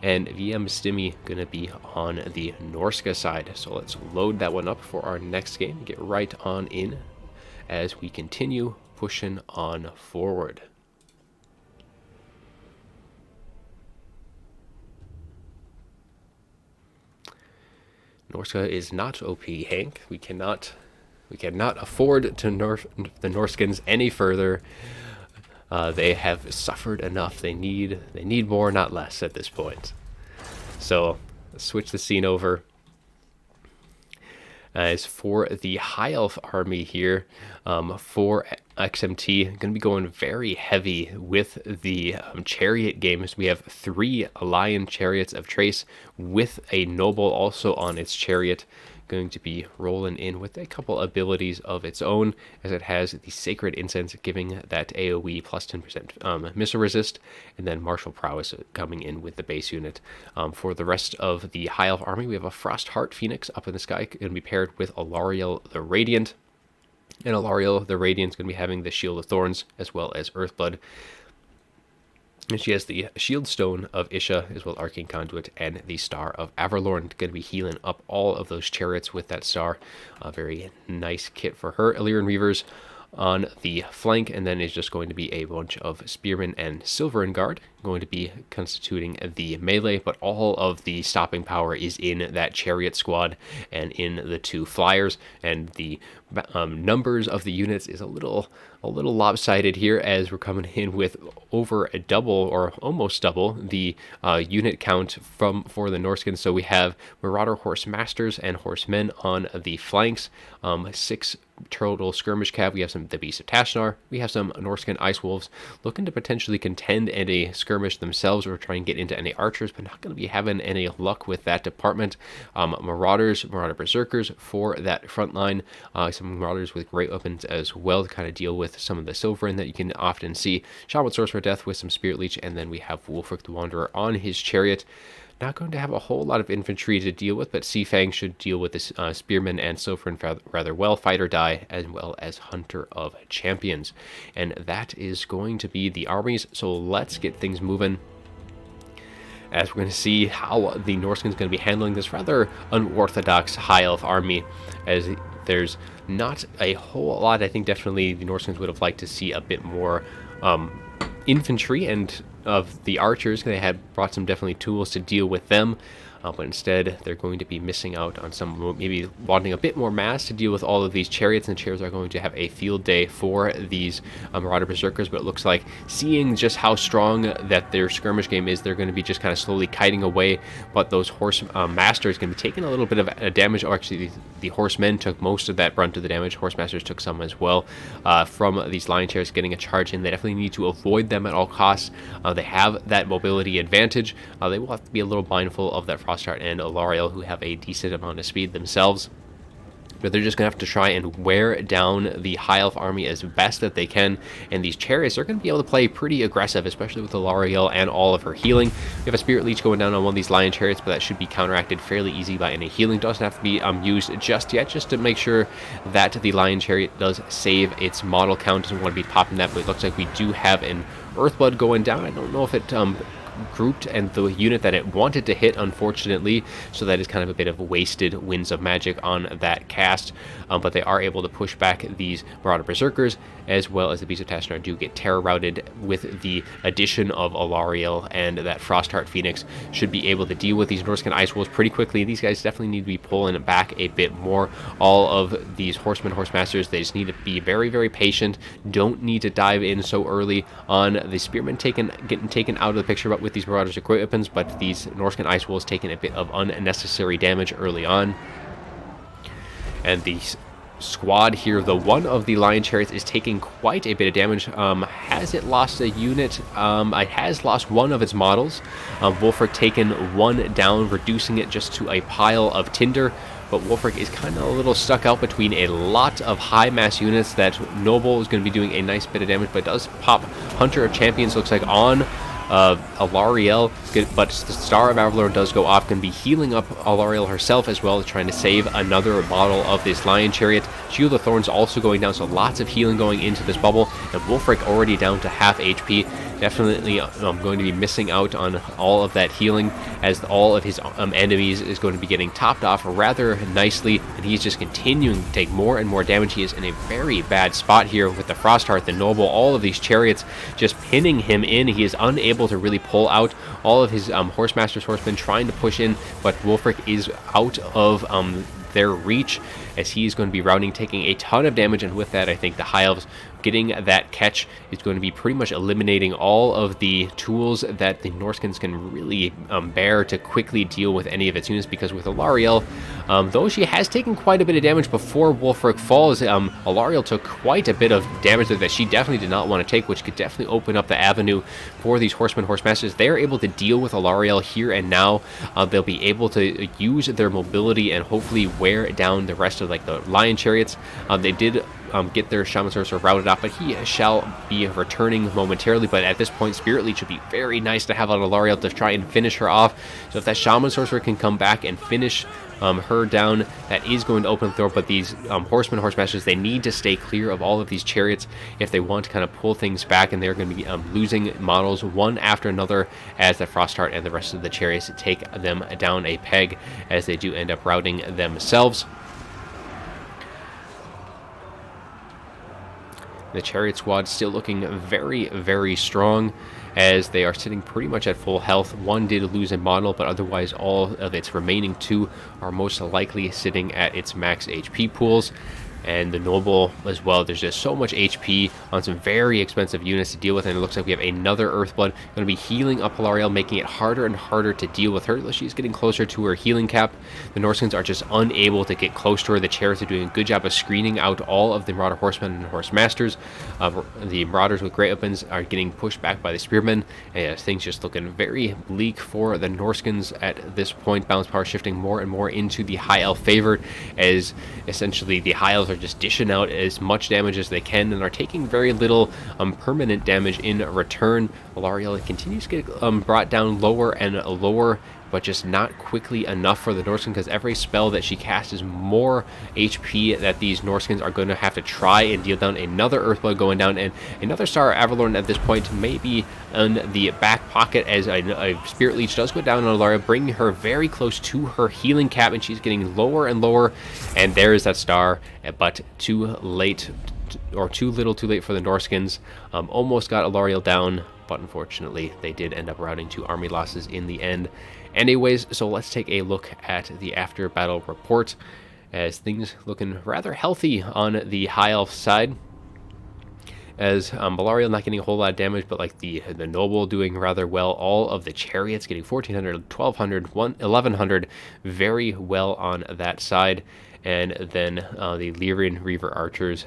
and VM Stimmy going to be on the Norska side. So let's load that one up for our next game. Get right on in as we continue pushing on forward. Norska is not OP, Hank. We cannot afford to nerf the Norskans any further. They have suffered enough. They need more, not less at this point. So let's switch the scene over. As for the High Elf army here, for XMT, going to be going very heavy with the chariot games. We have 3 Lion Chariots of Trace with a Noble also on its chariot, going to be rolling in with a couple abilities of its own, as it has the Sacred Incense giving that AoE plus 10% missile resist, and then Martial Prowess coming in with the base unit. For the rest of the High Elf army, we have a Frostheart Phoenix up in the sky, going to be paired with Alariel the Radiant, and Alariel the Radiant is going to be having the Shield of Thorns as well as Earthblood. And she has the Shield Stone of Isha, as well as Arcane Conduit, and the Star of Averlorn. Going to be healing up all of those chariots with that star. A very nice kit for her. Illyrian Reavers on the flank, and then is just going to be a bunch of Spearmen and Silverin Guard, going to be constituting the melee, but all of the stopping power is in that chariot squad and in the 2 flyers, and the numbers of the units is a little lopsided here, as we're coming in with over a double or almost double the unit count for the Norskans. So we have Marauder Horse Masters and Horsemen on the flanks, 6 total skirmish cap. We have the Beasts of Tashdar. We have some Norskan Ice Wolves looking to potentially contend in a skirmish themselves, or try and get into any archers, but not going to be having any luck with that department. Marauder Berserkers for that front line. Some Marauders with great weapons as well to kind of deal with some of the Silverin that you can often see. Shaman Sorcerer of Death with some Spirit Leech, and then we have Wolfric the Wanderer on his chariot. not going to have a whole lot of infantry to deal with, but Seafang should deal with this Spearman and Silverin rather well. Fight or Die, as well as Hunter of Champions. And that is going to be the armies, so let's get things moving, as we're going to see how the Norsemen is going to be handling this rather unorthodox High Elf army, as there's not a whole lot. I think definitely the Norsemen would have liked to see a bit more infantry and of the archers. They had brought some definitely tools to deal with them, but instead they're going to be missing out on some, maybe wanting a bit more mass to deal with all of these chariots, and the chariots are going to have a field day for these Marauder Berserkers. But it looks like, seeing just how strong that their skirmish game is, they're going to be just kind of slowly kiting away, but those horse masters going to be taking a little bit of damage. Or actually the horsemen took most of that brunt of the damage. Horse masters took some as well from these lion chariots getting a charge in. They definitely need to avoid them at all costs. They have that mobility advantage. They will have to be a little mindful of that Frostheart and Alariel, who have a decent amount of speed themselves. But they're just going to have to try and wear down the High Elf army as best that they can. And these chariots are going to be able to play pretty aggressive, especially with Alariel and all of her healing. We have a Spirit Leech going down on one of these lion chariots, but that should be counteracted fairly easy by any healing. Doesn't have to be used just yet, just to make sure that the lion chariot does save its model count. Doesn't want to be popping that, but it looks like we do have an Earthblood going down. I don't know if it grouped and the unit that it wanted to hit, unfortunately, so that is kind of a bit of wasted Winds of Magic on that cast, but they are able to push back these Marauder Berserkers, as well as the Beast of Tashanar do get terror routed. With the addition of Alariel and that Frostheart Phoenix, should be able to deal with these Norscan Ice Wolves pretty quickly. These guys definitely need to be pulling it back a bit more. All of these Horsemen, Horsemasters, they just need to be very, very patient. Don't need to dive in so early on the Spearmen getting taken out of the picture, but with these Marauders of Great Weapons, but these Norscan Ice Wolves taking a bit of unnecessary damage early on. And the squad here, the one of the Lion Chariots is taking quite a bit of damage. Has it lost a unit? It has lost one of its models. Wulfric taken one down, reducing it just to a pile of tinder. But Wulfric is kind of a little stuck out between a lot of high mass units. That Noble is going to be doing a nice bit of damage, but does pop Hunter of Champions, looks like, on Alariel, but the Star of Avalor does go off. Going to be healing up Alariel herself, as well as trying to save another model of this Lion Chariot. Shield of Thorns also going down, so lots of healing going into this bubble. And Wulfric already down to half HP. Definitely going to be missing out on all of that healing, as all of his enemies is going to be getting topped off rather nicely, and he's just continuing to take more and more damage. He is in a very bad spot here with the Frostheart, the Noble, all of these chariots just pinning him in. He is unable to really pull out. All of his Horsemasters, horsemen trying to push in, but Wulfric is out of their reach, as he's going to be routing, taking a ton of damage. And with that, I think the High Elves getting that catch is going to be pretty much eliminating all of the tools that the Norskins can really bear to quickly deal with any of its units, because with Alariel, though she has taken quite a bit of damage before Wulfric falls, Alariel took quite a bit of damage that she definitely did not want to take, which could definitely open up the avenue for these Horsemen, Horsemasters. They are able to deal with Alariel here and now. They'll be able to use their mobility and hopefully wear down the rest of the Lion Chariots. They did get their Shaman Sorcerer routed off, but he shall be returning momentarily. But at this point, Spirit Leech would be very nice to have on Alariel to try and finish her off. So if that Shaman Sorcerer can come back and finish her down, that is going to open the door. But these Horsemen, Horsemasters, they need to stay clear of all of these chariots if they want to kind of pull things back, and they're going to be losing models one after another as the Frostheart and the rest of the chariots take them down a peg, as they do end up routing themselves. The Chariot Squad still looking very, very strong, as they are sitting pretty much at full health. One did lose a model, but otherwise all of its remaining two are most likely sitting at its max HP pools. And the Noble as well, there's just so much HP on some very expensive units to deal with, and it looks like we have another Earthblood going to be healing up Alariel, making it harder and harder to deal with her. She's getting closer to her healing cap. The Norskins are just unable to get close to her. The Chariots are doing a good job of screening out all of the Marauder Horsemen and Horsemasters. The Marauders with Great Weapons are getting pushed back by the Spearmen, and things just looking very bleak for the Norskins at this point. Balance power shifting more and more into the High Elf favor, as essentially the High Elves are just dishing out as much damage as they can and are taking very little permanent damage in return. Alariel continues to get brought down lower and lower, but just not quickly enough for the Norscan, because every spell that she casts is more HP that these Norskins are going to have to try and deal down. Another Earthblood going down, and another Star Avalorn at this point may be in the back pocket, as a Spirit Leech does go down on Alaria, bringing her very close to her healing cap, and she's getting lower and lower, and there is that star, but too late, or too little too late for the Norskins. Almost got Alariel down, but unfortunately they did end up routing to army losses in the end. Anyways, so let's take a look at the after battle report, as things looking rather healthy on the High Elf side, as Valariel not getting a whole lot of damage, but like the Noble doing rather well. All of the Chariots getting 1400, 1200, 1100, very well on that side. And then the Lyrian Reaver Archers,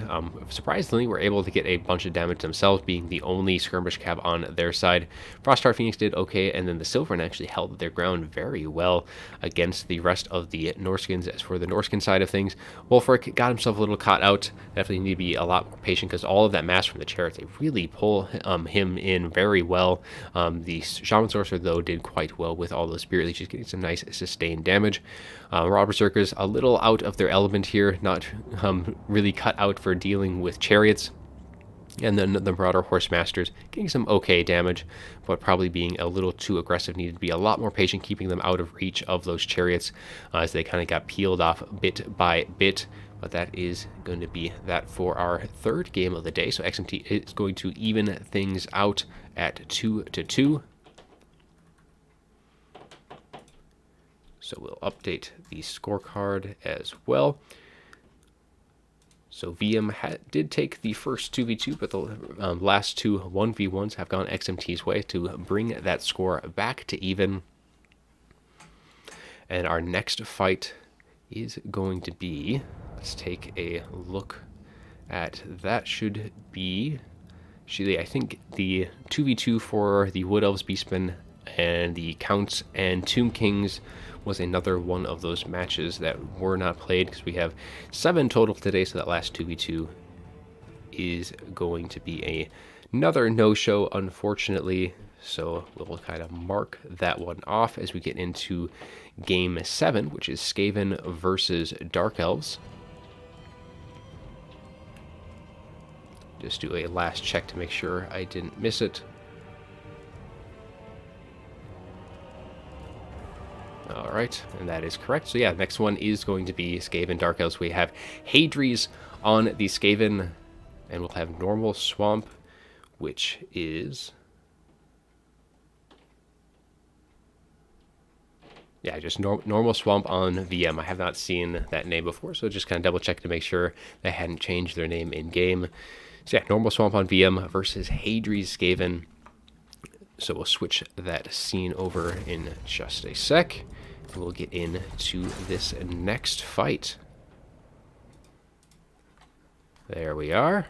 surprisingly, were able to get a bunch of damage themselves, being the only skirmish cab on their side. Frostheart Phoenix did okay, and then the Silveryn actually held their ground very well against the rest of the Norskins. As for the Norskin side of things, Wolfric got himself a little caught out. Definitely need to be a lot more patient, because all of that mass from the Chariots, they really pull him in very well. The Shaman Sorcerer, though, did quite well with all those Spirit Leeches, getting some nice sustained damage. Raw Berserkers, a little out of their element here, not really cut out for dealing with Chariots. And then the Marauder Horse Masters getting some okay damage, but probably being a little too aggressive. Needed to be a lot more patient, keeping them out of reach of those Chariots, as they kind of got peeled off bit by bit. But that is going to be that for our third game of the day. So XMT is going to even things out at 2-2. So we'll update the scorecard as well. So VM did take the first 2v2, but the last two 1v1s have gone XMT's way to bring that score back to even. And our next fight is going to be, let's take a look at that. Should be, I think, the 2v2 for the Wood Elves, Beastman, and the Counts and Tomb Kings was another one of those matches that were not played, because we have 7 total today, so that last 2v2 is going to be another no-show, unfortunately. So we'll kind of mark that one off as we get into Game 7, which is Skaven versus Dark Elves. Just do a last check to make sure I didn't miss it. All right, and that is correct. So yeah, next one is going to be Skaven Dark Elves. We have Hadries on the Skaven, and we'll have Normal Swamp, which is, yeah, just Normal Swamp on VM. I have not seen that name before, so just kind of double check to make sure they hadn't changed their name in game. So yeah, Normal Swamp on VM versus Hadries Skaven. So we'll switch that scene over in just a sec. We'll get into this next fight. There we are.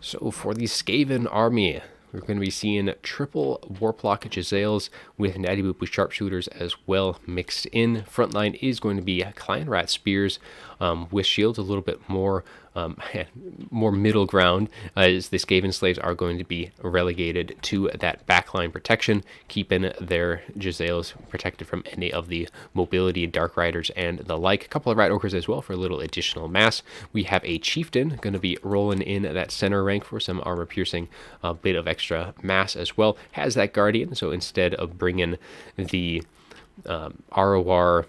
So for the Skaven army, we're going to be seeing triple Warplock Jezzails with Natty Boop with Sharpshooters as well mixed in. Frontline is going to be Clan Rat Spears with shields, a little bit more middle ground, as the Skaven Slaves are going to be relegated to that backline protection, keeping their Jezzails protected from any of the mobility Dark Riders and the like. A couple of Rat Ogres as well for a little additional mass. We have a Chieftain going to be rolling in that center rank for some armor piercing, a bit of extra mass as well. Has that Guardian, so instead of bringing the ROR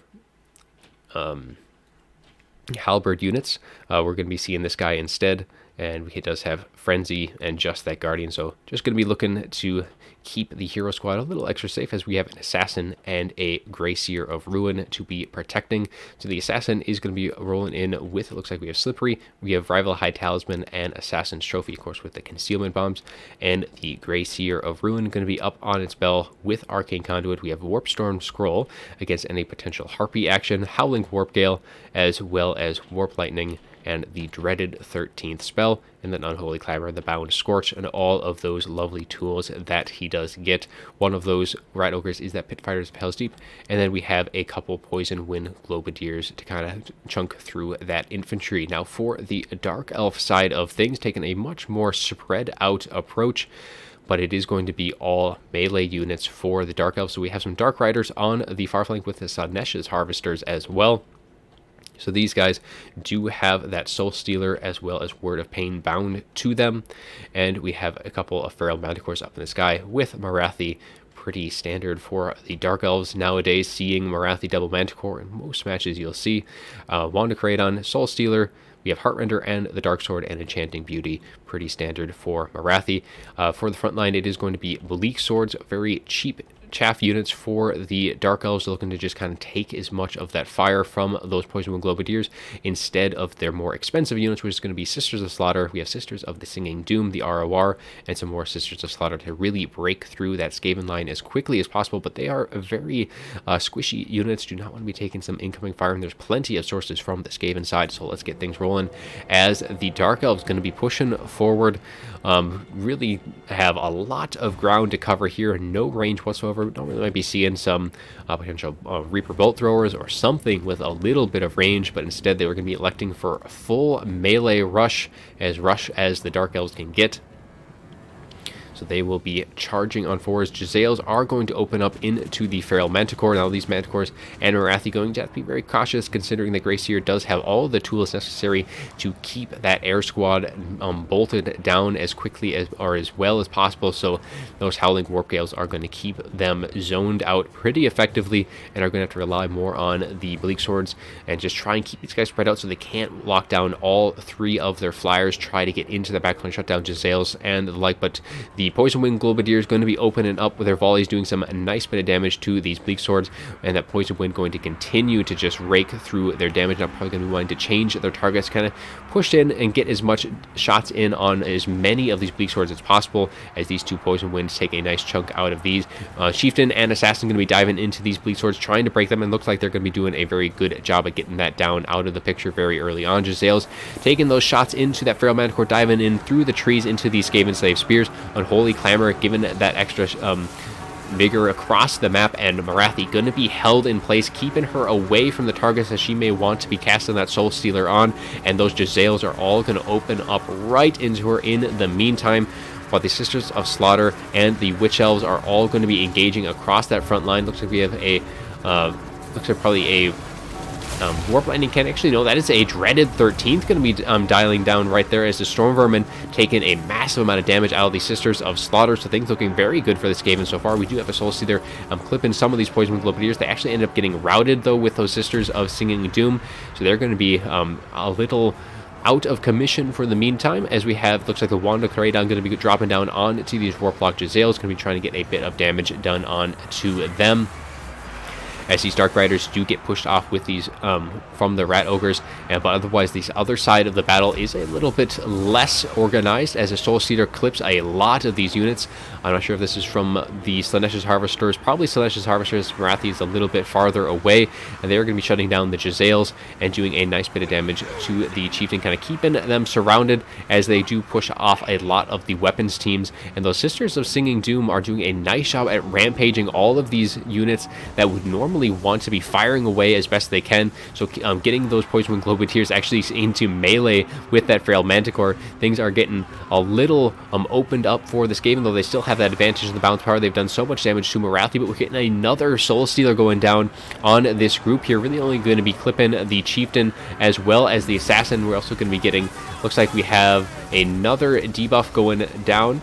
Halberd units, we're going to be seeing this guy instead, and he does have Frenzy and just that Guardian, so just going to be looking to keep the hero squad a little extra safe, as we have an Assassin and a Grey Seer of Ruin to be protecting. So the Assassin is going to be rolling in with, it looks like we have Slippery, we have Rival High Talisman, and Assassin's Trophy, of course, with the Concealment Bombs, and the Grey Seer of Ruin going to be up on its bell with Arcane Conduit. We have Warpstorm Scroll against any potential Harpy action, Howling Warp Gale, as well as Warp Lightning, and the dreaded 13th spell, and then Unholy Clamor, the Bound Scorch, and all of those lovely tools that he does get. One of those Rat Ogres is that Pit Fighters of Hell's Deep, and then we have a couple Poison Wind Globadiers to kind of chunk through that infantry. Now for the Dark Elf side of things, taking a much more spread out approach, but it is going to be all melee units for the Dark Elves. So we have some Dark Riders on the far flank with the Slaanesha's Harvesters as well. So these guys do have that Soul Stealer as well as Word of Pain bound to them. And we have a couple of Feral Manticores up in the sky with Morathi. Pretty standard for the Dark Elves nowadays, seeing Morathi double Manticore in most matches you'll see. Wand of Kraydon, Soul Stealer. We have Heartrender and the Dark Sword and Enchanting Beauty, pretty standard for Morathi. For the front line, it is going to be Bleak Swords, very cheap chaff units for the Dark Elves, looking to just kind of take as much of that fire from those Poisonwind Globadiers instead of their more expensive units, which is going to be Sisters of Slaughter. We have Sisters of the Singing Doom, the ROR, and some more Sisters of Slaughter to really break through that Skaven line as quickly as possible, but they are very squishy units, do not want to be taking some incoming fire, and there's plenty of sources from the Skaven side, so let's get things rolling as the Dark Elves going to be pushing forward. Really have a lot of ground to cover here, no range whatsoever. Normally might be seeing some potential Reaper Bolt Throwers or something with a little bit of range, but instead they were going to be electing for a full melee rush as the Dark Elves can get. So they will be charging on fours. Jezzails are going to open up into the Feral Manticore. Now these Manticores and Morathi going to have to be very cautious, considering the Greyseer does have all the tools necessary to keep that air squad bolted down as quickly as well as possible. So those Howling Warp Gales are going to keep them zoned out pretty effectively, and are going to have to rely more on the Bleak Swords and just try and keep these guys spread out so they can't lock down all three of their flyers, try to get into the backline, shut down Jezzails and the like. But the Poisonwind Globadier is going to be opening up with their volleys, doing some nice bit of damage to these Bleak Swords, and that Poison Wind going to continue to just rake through their damage. Now probably going to be wanting to change their targets, kind of push in and get as much shots in on as many of these Bleak Swords as possible, as these two Poison Winds take a nice chunk out of these. Chieftain and Assassin going to be diving into these Bleak Swords, trying to break them, and looks like they're going to be doing a very good job at getting that down out of the picture very early on. Jezzails taking those shots into that Feral Manticore, diving in through the trees into these Skaven Slave Spears. Unholy Clamor given that extra vigor across the map, and Morathi going to be held in place, keeping her away from the targets that she may want to be casting that Soul Stealer on, and those Jezzails are all going to open up right into her in the meantime. While the Sisters of Slaughter and the Witch Elves are all going to be engaging across that front line. Looks like we have a looks like probably a Warp Lightning Cannon. Actually, no, that is a dreaded 13th going to be dialing down right there, as the Storm Vermin taking a massive amount of damage out of the Sisters of Slaughter. So things looking very good for the Skaven so far. We do have a Soul Stealer clipping some of these Poison Globadiers. They actually end up getting routed, though, with those Sisters of Singing Doom. So they're going to be a little out of commission for the meantime, as we have, looks like the Wand of Kraydon going to be dropping down onto these Warplock Jezzails, going to be trying to get a bit of damage done on to them, as these Dark Riders do get pushed off with these from the Rat Ogres. But otherwise, this other side of the battle is a little bit less organized, as a Soul Stealer clips a lot of these units. I'm not sure if this is from the Slaanesha's Harvesters. Probably Slaanesha's Harvesters. Morathi is a little bit farther away, and they're going to be shutting down the Jezzails and doing a nice bit of damage to the Chieftain, kind of keeping them surrounded as they do push off a lot of the weapons teams. And those Sisters of Singing Doom are doing a nice job at rampaging all of these units that would normally want to be firing away as best they can. So getting those Poisonwind Globadiers actually into melee with that Feral Manticore, things are getting a little opened up for the Skaven, though they still have that advantage in the bounce power. They've done so much damage to Morathi, but we're getting another Soul Stealer going down on this group here. Really only going to be clipping the Chieftain as well as the Assassin. We're also going to be getting, looks like we have another debuff going down.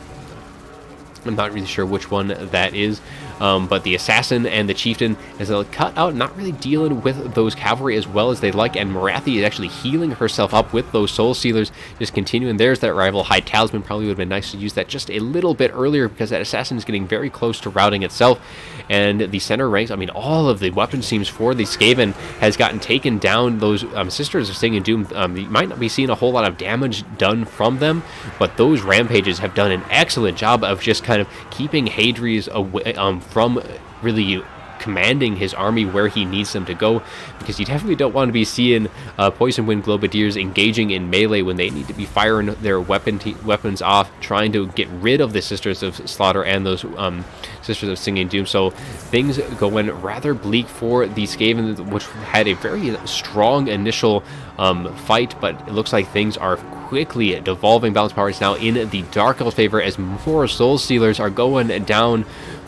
I'm not really sure which one that is, but the Assassin and the Chieftain is cut out, not really dealing with those cavalry as well as they'd like, and Morathi is actually healing herself up with those Soul Stealers, just continuing. There's that rival. High Talisman probably would have been nice to use that just a little bit earlier, because that Assassin is getting very close to routing itself, and the center ranks, I mean, all of the weapons teams for the Skaven has gotten taken down. Those Sisters of Singing Doom, you might not be seeing a whole lot of damage done from them, but those Rampages have done an excellent job of just kind of keeping Hadri's away from really commanding his army where he needs them to go, because you definitely don't want to be seeing Poisonwind Globadiers engaging in melee when they need to be firing their weapons off, trying to get rid of the Sisters of Slaughter and those Sisters of Singing Doom. So things going rather bleak for the Skaven, which had a very strong initial fight, but it looks like things are quickly devolving. Balance power is now in the Dark Elves' favor as more Soul Stealers are going down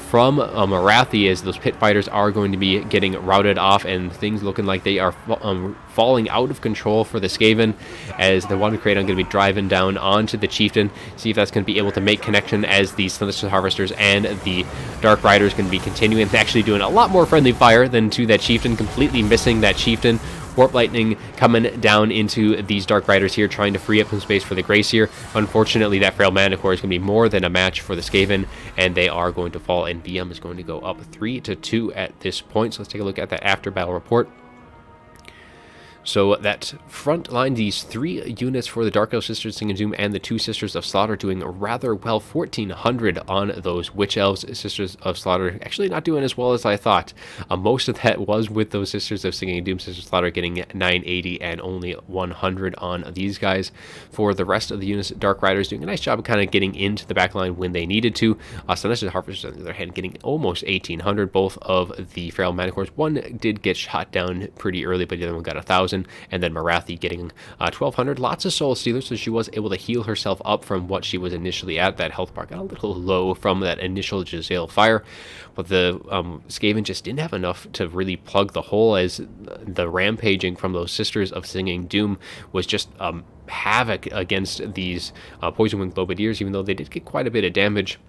from Marathi, as those pit fighters are going to be getting routed off, and things looking like they are falling out of control for the Skaven, as the one Kraton going to be driving down onto the Chieftain. See if that's going to be able to make connection, as the Sinister Harvesters and the Dark Riders going to be continuing, actually doing a lot more friendly fire than to that Chieftain, completely missing that Chieftain. Warp Lightning coming down into these Dark Riders here, trying to free up some space for the Gracier. Unfortunately, that Frail Manticore is going to be more than a match for the Skaven, and they are going to fall, and VM is going to go up 3-2 at this point. So let's take a look at that after battle report. So that front line, these 3 units for the Dark Elf Sisters of Singing Doom and the 2 Sisters of Slaughter doing rather well. 1,400 on those Witch Elves Sisters of Slaughter. Actually not doing as well as I thought. Most of that was with those Sisters of Singing Doom, Sisters of Slaughter getting 980 and only 100 on these guys. For the rest of the units, Dark Riders doing a nice job of kind of getting into the back line when they needed to. Sinister Harvesters, on the other hand, getting almost 1,800. Both of the Feral Manticores. One did get shot down pretty early, but the other one got 1,000. And then Marathi getting 1,200. Lots of Soul Stealers, so she was able to heal herself up from what she was initially at. That health bar got a little low from that initial Giselle fire, but the Skaven just didn't have enough to really plug the hole, as the rampaging from those Sisters of Singing Doom was just havoc against these Poison Winged Lobadiers, even though they did get quite a bit of damage.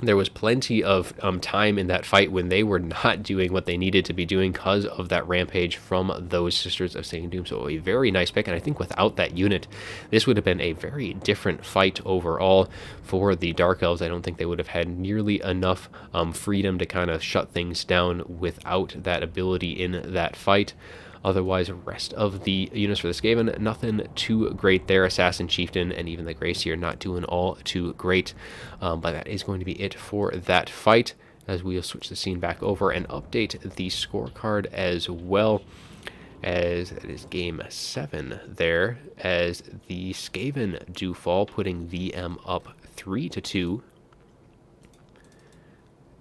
There was plenty of time in that fight when they were not doing what they needed to be doing because of that rampage from those Sisters of Singing Doom. So a very nice pick, and I think without that unit, this would have been a very different fight overall for the Dark Elves. I don't think they would have had nearly enough freedom to kind of shut things down without that ability in that fight. Otherwise, rest of the units for the Skaven, nothing too great there. Assassin, Chieftain, and even the Gracier not doing all too great. But that is going to be it for that fight, as we'll switch the scene back over and update the scorecard as well, as it is game 7 there, as the Skaven do fall, putting VM up 3-2.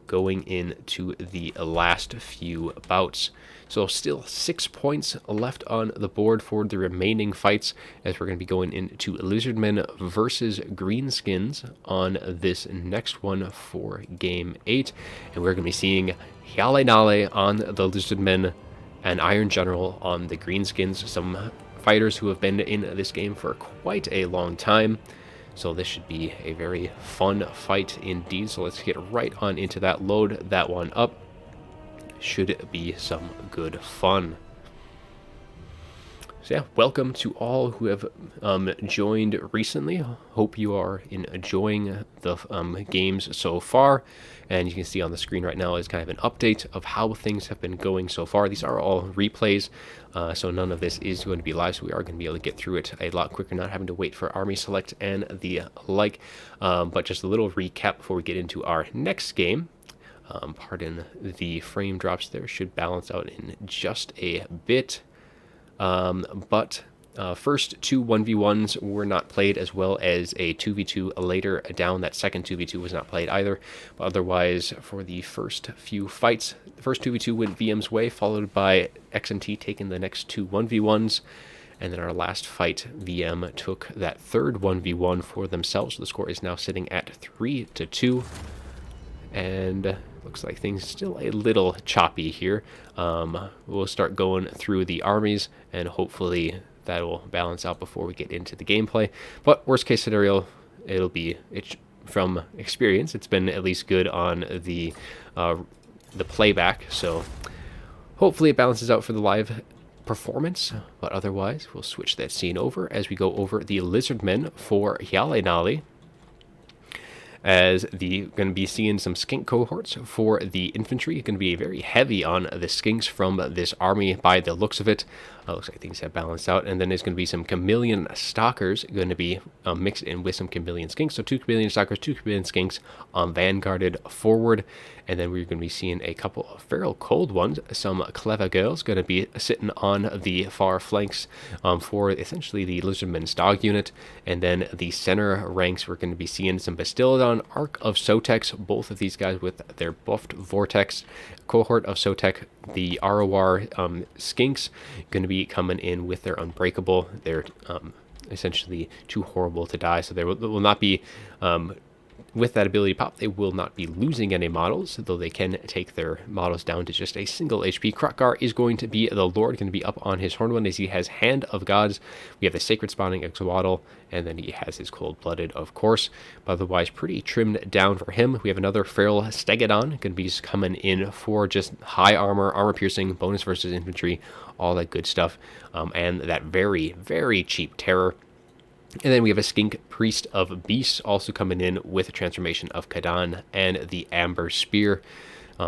Going into the last few bouts. So still 6 points left on the board for the remaining fights, as we're going to be going into Lizardmen versus Greenskins on this next one for game 8. And we're going to be seeing Hyale Nale on the Lizardmen and Iron General on the Greenskins. Some fighters who have been in this game for quite a long time. So this should be a very fun fight indeed. So let's get right on into that, load that one up. Should be some good fun. So yeah, welcome to all who have joined recently. Hope you are enjoying the games so far. And you can see on the screen right now is kind of an update of how things have been going so far. These are all replays, so none of this is going to be live, so we are going to be able to get through it a lot quicker, not having to wait for army select and the like. But just a little recap before we get into our next game. Pardon the frame drops there, should balance out in just a bit. But first 2 1v1s were not played, as well as a 2v2 later down. That second 2v2 was not played either. But otherwise, for the first few fights, the first 2v2 went VM's way, followed by XMT taking the next 2 1v1s. And then our last fight, VM took that third 1v1 for themselves. So the score is now sitting at 3-2. And looks like things still a little choppy here. We'll start going through the armies, and hopefully that will balance out before we get into the gameplay. But worst case scenario, from experience, it's been at least good on the playback. So hopefully it balances out for the live performance. But otherwise, we'll switch that scene over as we go over the Lizardmen for Hyale Nale, as going to be seeing some skink cohorts for the infantry. Going to be very heavy on the skinks from this army by the looks of it. Looks like things have balanced out. And then there's going to be some chameleon stalkers going to be mixed in with some chameleon skinks. So 2 chameleon stalkers, 2 chameleon skinks vanguarded forward. And then we're going to be seeing a couple of feral cold ones. Some clever girls going to be sitting on the far flanks for essentially the Lizardmen's dog unit. And then the center ranks, we're going to be seeing some Bastiladon, Arc of Sotex, both of these guys with their buffed Vortex. Cohort of Sotek, the ROR skinks, going to be coming in with their Unbreakable, their essentially too horrible to die. So there will not be, with that ability pop, they will not be losing any models, though they can take their models down to just a single HP. Krokkar is going to be the Lord, going to be up on his horned one as he has Hand of Gods. We have the Sacred Spawning Exowaddle, and then he has his Cold-Blooded, of course. But otherwise, pretty trimmed down for him. We have another Feral Stegodon, going to be just coming in for just high armor, armor piercing, bonus versus infantry, all that good stuff, and that very, very cheap Terror. And then we have a Skink Priest of Beasts also coming in with a transformation of Kadan and the Amber Spear.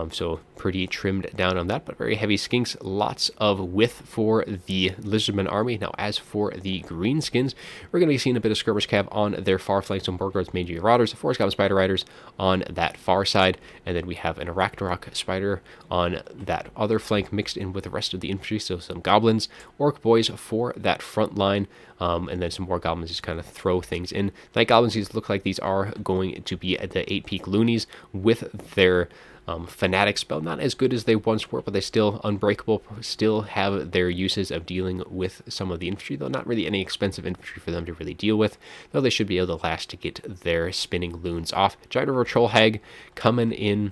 So pretty trimmed down on that, but very heavy skinks. Lots of width for the Lizardmen army. Now, as for the Greenskins, we're going to be seeing a bit of skirmish cav on their far flanks. Some Borgard's Magi Marauders, Forest Goblin Spider Riders on that far side. And then we have an Arachnarok Spider on that other flank mixed in with the rest of the infantry. So some Goblins, Orc Boys for that front line. And then some more Goblins just kind of throw things in. Night Goblins, these look like these are going to be at the 8-peak loonies with their Fanatic spell. Not as good as they once were, but they still unbreakable, still have their uses of dealing with some of the infantry, though not really any expensive infantry for them to really deal with, though they should be able to last to get their spinning loons off. Giant River Troll Hag coming in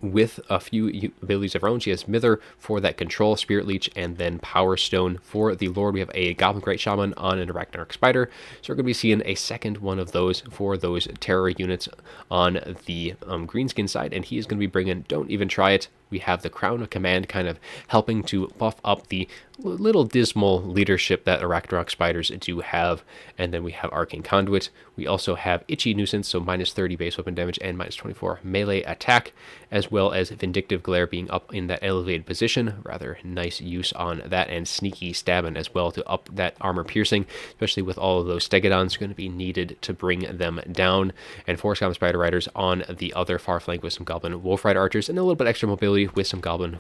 with a few abilities of her own. She has Mither for that control, Spirit Leech, and then Power Stone for the Lord. We have a Goblin Great Shaman on an Arachnarok Spider, so we're going to be seeing a second one of those for those terror units on the Greenskin side, and he is going to be bringing Don't Even Try It. We have the Crown of Command kind of helping to buff up the little dismal leadership that Arachnarok Spiders do have. And then we have Arcane Conduit. We also have Itchy Nuisance, so minus 30 base weapon damage and minus 24 melee attack, as well as Vindictive Glare being up in that elevated position. Rather nice use on that, and Sneaky Stabbing as well to up that armor piercing, especially with all of those Stegodons going to be needed to bring them down. And Forest Goblin Spider Riders on the other far flank with some Goblin Wolf Rider Archers and a little bit extra mobility with some Goblin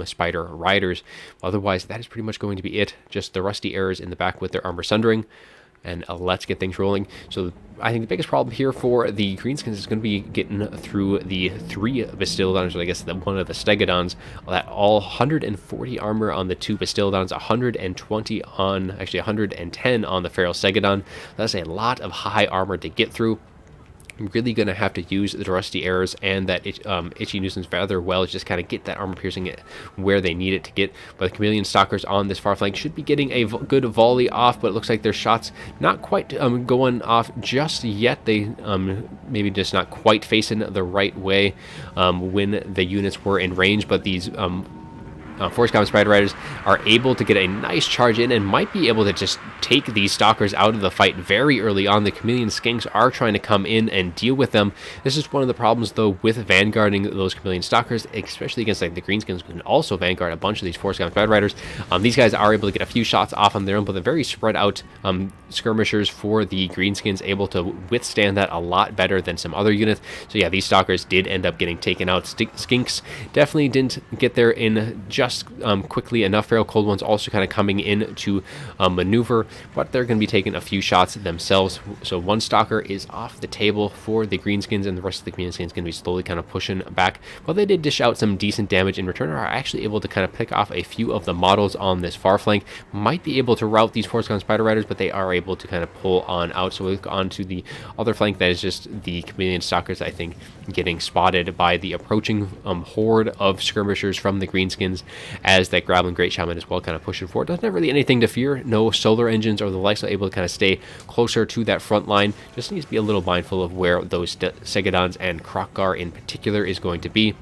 Spider Riders. Otherwise, that is pretty much going to be it. Just the Rusty Arrows in the back with their armor sundering. And let's get things rolling. So I think the biggest problem here for the Greenskins is going to be getting through the 3 Bastiladons, or I guess one of the Stegodons. That all 140 armor on the 2 Bastiladons, 120 on, actually 110 on the Feral Stegodon. That's a lot of high armor to get through. I'm really going to have to use the Rusty Arrows and that Itchy Nuisance rather well to just kind of get that armor piercing where they need it to get. But the Chameleon Stalkers on this far flank should be getting a good volley off, but it looks like their shots not quite going off just yet. They maybe just not quite facing the right way when the units were in range, but these Forest Goblin Spider Riders are able to get a nice charge in and might be able to just take these Stalkers out of the fight very early on. The Chameleon Skinks are trying to come in and deal with them. This is one of the problems, though, with vanguarding those Chameleon Stalkers, especially against like the Greenskins, who can also vanguard a bunch of these Forest Goblin Spider Riders. These guys are able to get a few shots off on their own, but they're very spread out skirmishers for the Greenskins, able to withstand that a lot better than some other units. So yeah, these Stalkers did end up getting taken out. Skinks definitely didn't get there in just quickly enough. Feral Cold Ones also kind of coming in to maneuver, but they're going to be taking a few shots themselves. So one Stalker is off the table for the Greenskins, and the rest of the Greenskins going to be slowly kind of pushing back. But they did dish out some decent damage in return, are actually able to kind of pick off a few of the models on this far flank. Might be able to rout these Forest Goblin Spider Riders, but they are able to kind of pull on out. So we'll go on to the other flank. That is just the Chameleon Stalkers, I think, getting spotted by the approaching horde of skirmishers from the Greenskins, as that Goblin Great Shaman as well kind of pushing forward. Doesn't have really anything to fear. No solar engines or the likes, are able to kind of stay closer to that front line. Just needs to be a little mindful of where those Stegodons and Krokkar in particular is going to be.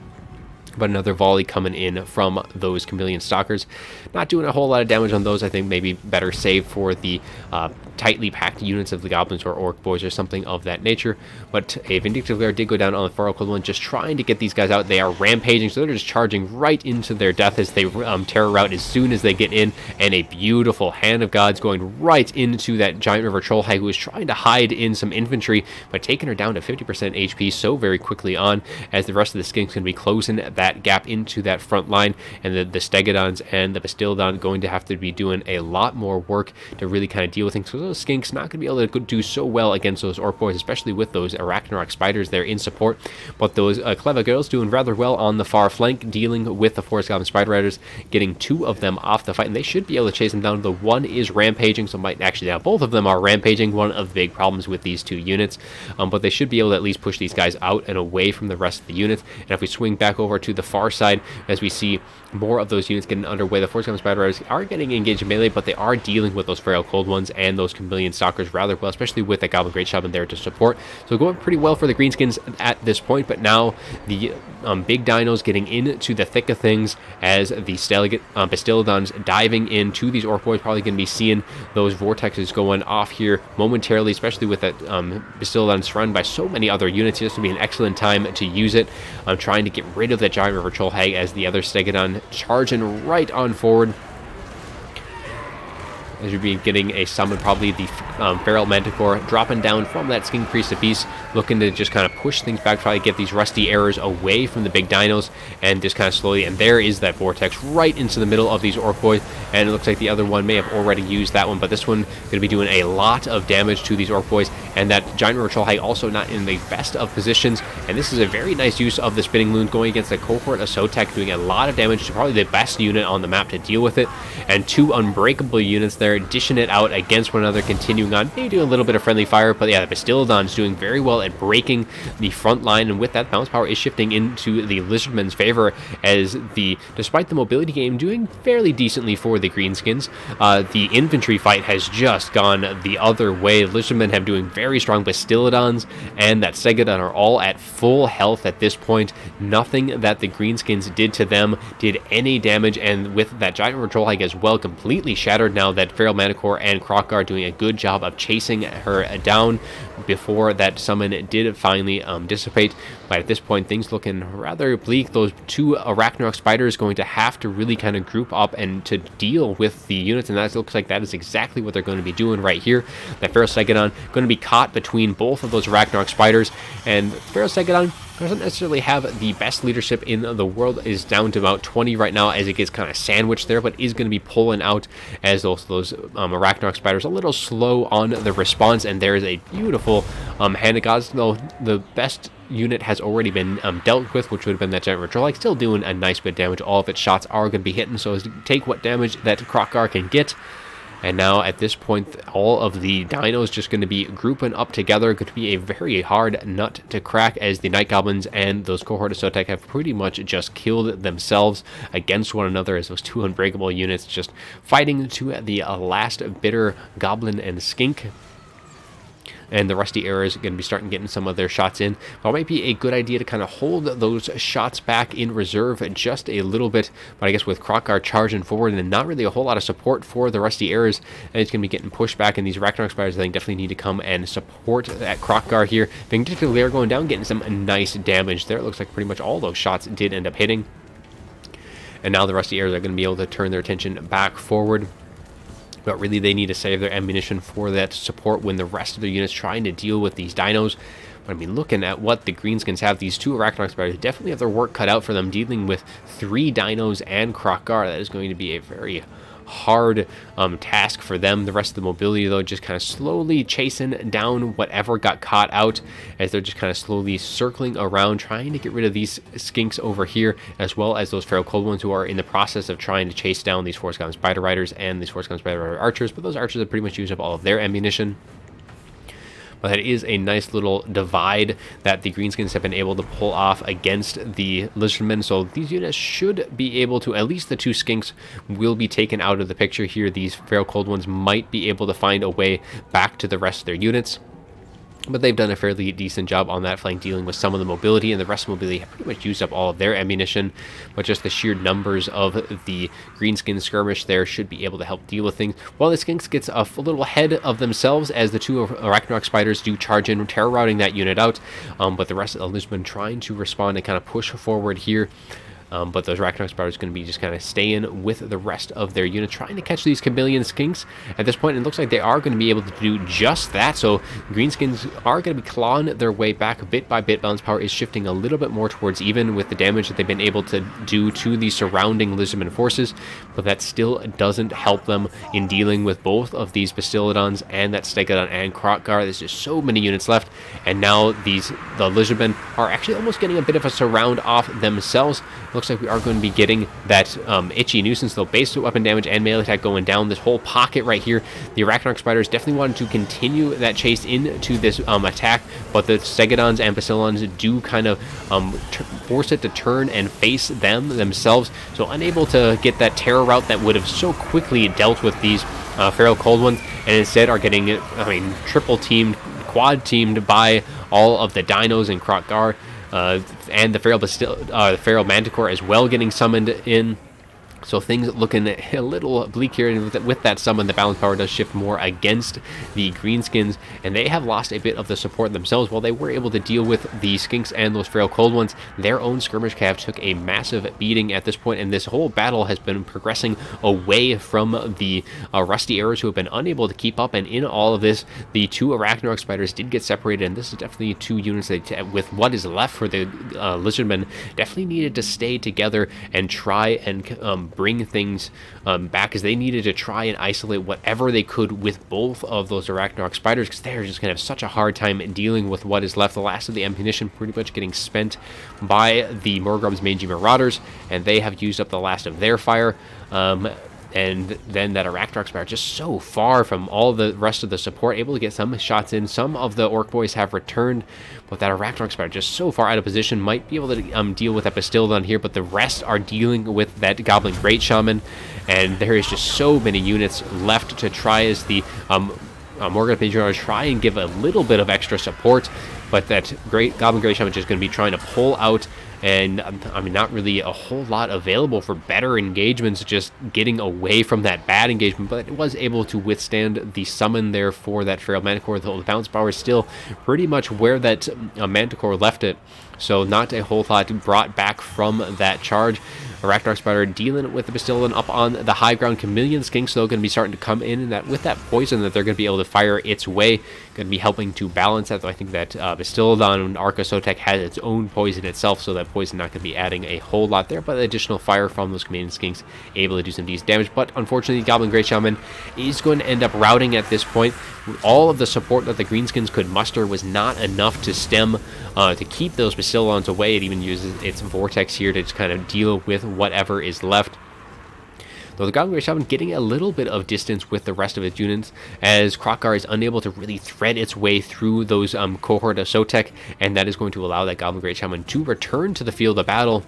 But another volley coming in from those Chameleon Stalkers. Not doing a whole lot of damage on those. I think maybe better save for the tightly packed units of the Goblins or Orc Boys or something of that nature. But a Vindictive Glare did go down on the Feral Cold One, just trying to get these guys out. They are rampaging, so they're just charging right into their death as they terror rout as soon as they get in. And a beautiful Hand of Gods going right into that Giant River Troll Hag, who is trying to hide in some infantry, but taking her down to 50% HP so very quickly on, as the rest of the Skinks can be closing that that gap into that front line, and the Stegodons and the Bastiladon going to have to be doing a lot more work to really kind of deal with things, because those skinks not going to be able to do so well against those orc boys, especially with those Arachnarok spiders there in support. But those clever girls doing rather well on the far flank, dealing with the Forest Goblin Spider Riders, getting 2 of them off the fight, and they should be able to chase them down. The one is rampaging, so might actually now both of them are rampaging, one of the big problems with these 2 units, but they should be able to at least push these guys out and away from the rest of the units. And if we swing back over to the far side, as we see more of those units getting underway, the Forest Goblin Spider Riders are getting engaged in melee, but they are dealing with those Feral Cold Ones and those Chameleon Stalkers rather well, especially with the Goblin Great Shaman there to support. So going pretty well for the Greenskins at this point, but now the big dinos getting into the thick of things as the Bastiladons diving into these orc boys, probably going to be seeing those vortexes going off here momentarily, especially with that Bastiladon surrounded by so many other units. This would be an excellent time to use it. I'm trying to get rid of that Giant River Troll Hag as the other Stegodon charging right on forward. As you'll be getting a summon, probably the Feral Manticore dropping down from that Skink Priest of Peace, looking to just kind of push things back, try to get these Rusty Arrows away from the big dinos, and just kind of slowly, and there is that vortex right into the middle of these orc boys, and it looks like the other one may have already used that one, but this one going to be doing a lot of damage to these orc boys, and that Giant River Troll Hag also not in the best of positions, and this is a very nice use of the Spinning Loon going against a cohort of Sotek, doing a lot of damage to probably the best unit on the map to deal with it, and 2 unbreakable units there, dishing it out against one another, continuing on, maybe doing a little bit of friendly fire, but yeah, the Bastiladon is doing very well at breaking the front line, and with that, balance power is shifting into the Lizardmen's favor, as despite the mobility game doing fairly decently for the Greenskins, the infantry fight has just gone the other way. Lizardmen have doing very strong. Bastiladons and that Stegodon are all at full health at this point. Nothing that the Greenskins did to them did any damage, and with that Giant River Troll Hag as well completely shattered now, that Feral Manticore and Crockguard doing a good job of chasing her down before that summon did finally dissipate. But at this point, things looking rather bleak. Those 2 Arachnarok spiders going to have to really kind of group up and to deal with the units, and that looks like that is exactly what they're going to be doing right here. That Feral Stegodon going to be caught between both of those Arachnarok spiders, and Feral Stegodon doesn't necessarily have the best leadership in the world, is down to about 20 right now as it gets kind of sandwiched there, but is going to be pulling out as those Arachnarok spiders a little slow on the response. And there is a beautiful Hand of Gods, though the best unit has already been dealt with, which would have been that Giant River Troll Hag, still doing a nice bit of damage. All of its shots are going to be hitting, so as take what damage that Crockguard can get. And now at this point, all of the dinos just going to be grouping up together. Going to be a very hard nut to crack, as the Night Goblins and those cohort of Sotek have pretty much just killed themselves against one another, as those 2 unbreakable units just fighting to the last bitter Goblin and Skink. And the Rusty Arrows are going to be starting getting some of their shots in. But it might be a good idea to kind of hold those shots back in reserve just a little bit. But I guess with Crockguard charging forward and not really a whole lot of support for the Rusty Arrows, and it's going to be getting pushed back. And these Arachnarok spiders, I think, definitely need to come and support that Crockguard here. Vindictive Lair going down, getting some nice damage there. It looks like pretty much all those shots did end up hitting. And now the Rusty Arrows are going to be able to turn their attention back forward. But really, they need to save their ammunition for that support when the rest of their units trying to deal with these dinos. But I mean, looking at what the Greenskins have, these 2 Arachnarok spiders definitely have their work cut out for them, dealing with 3 dinos and Crockguard. That is going to be a very hard task for them. The rest of the mobility, though, just kind of slowly chasing down whatever got caught out, as they're just kind of slowly circling around, trying to get rid of these skinks over here, as well as those Feral Cold Ones who are in the process of trying to chase down these Forest Goblin Spider Riders and these Forest Goblin Spider Rider Archers. But those archers have pretty much used up all of their ammunition. But that is a nice little divide that the Greenskins have been able to pull off against the Lizardmen. So these units should be able to, at least the 2 skinks will be taken out of the picture here. These Feral Cold Ones might be able to find a way back to the rest of their units. But they've done a fairly decent job on that flank, dealing with some of the mobility, and the rest of the mobility have pretty much used up all of their ammunition. But just the sheer numbers of the Greenskin skirmish there should be able to help deal with things. While the Skinks gets a little ahead of themselves, as the 2 Arachnarok spiders do charge in, terror routing that unit out. But the rest of the Lizardmen trying to respond and kind of push forward here. but those Ragnarok Spiders going to be just kind of staying with the rest of their units, trying to catch these chameleon skinks. At this point, it looks like they are going to be able to do just that. So greenskins are going to be clawing their way back bit by bit. Balance power is shifting a little bit more towards even with the damage that they've been able to do to the surrounding Lizardmen forces, but that still doesn't help them in dealing with both of these Bastiladons and that Stegodon and Krotgar. There's just so many units left, and now the Lizardmen are actually almost getting a bit of a surround off themselves. Looks like we are going to be getting that itchy nuisance, though. Base weapon damage and melee attack going down. This whole pocket right here, the Arachnarch Spiders definitely wanted to continue that chase into this attack, but the Stegodons and Bastiladons do kind of force it to turn and face themselves, so unable to get that terror route that would have so quickly dealt with these Feral Cold Ones, and instead are getting, triple teamed, quad teamed by all of the Dinos and Krotgar, and the Feral Manticore as well getting summoned in. So things looking a little bleak here, and with that summon, the balance power does shift more against the greenskins, and they have lost a bit of the support themselves. While they were able to deal with the skinks and those feral cold ones, their own skirmish cav took a massive beating at this point, and this whole battle has been progressing away from the rusty arrows, who have been unable to keep up. And in all of this, the two Arachnarch Spiders did get separated, and this is definitely two units that, with what is left for the Lizardmen, definitely needed to stay together and try and bring things back, as they needed to try and isolate whatever they could with both of those Arachnarch Spiders, because they're just going to have such a hard time dealing with what is left. The last of the ammunition pretty much getting spent by the Morgrub's Mangy Marauders, and they have used up the last of their fire. And then that Arachnarch Spider just so far from all the rest of the support, able to get some shots in. Some of the Orc Boys have returned, but that Arachnarch Spider just so far out of position, might be able to deal with that Bastiladon here, but the rest are dealing with that Goblin Great Shaman, and there is just so many units left to try as the Morgan Patriot try and give a little bit of extra support, but that Goblin Great Shaman is just going to be trying to pull out. And not really a whole lot available for better engagements, just getting away from that bad engagement, but it was able to withstand the summon there for that Feral Manticore. The bounce power is still pretty much where that Manticore left it, so not a whole lot brought back from that charge. Arachnarch Spider dealing with the Bastiladon up on the high ground. Chameleon Skinks, though, going to be starting to come in, and that with that poison that they're going to be able to fire its way, going to be helping to balance that. Though I think that Bastiladon and Arca Sotek has its own poison itself, so that poison not going to be adding a whole lot there, but the additional fire from those Chameleon Skinks able to do some decent damage. But unfortunately, Goblin Great Shaman is going to end up routing at this point. All of the support that the Greenskins could muster was not enough to stem, to keep those Bastiladons away. It even uses its Vortex here to just kind of deal with whatever is left. Though the Goblin Great Shaman getting a little bit of distance with the rest of its units, as Krotgar is unable to really thread its way through those cohort of Sotek, and that is going to allow that Goblin Great Shaman to return to the field of battle.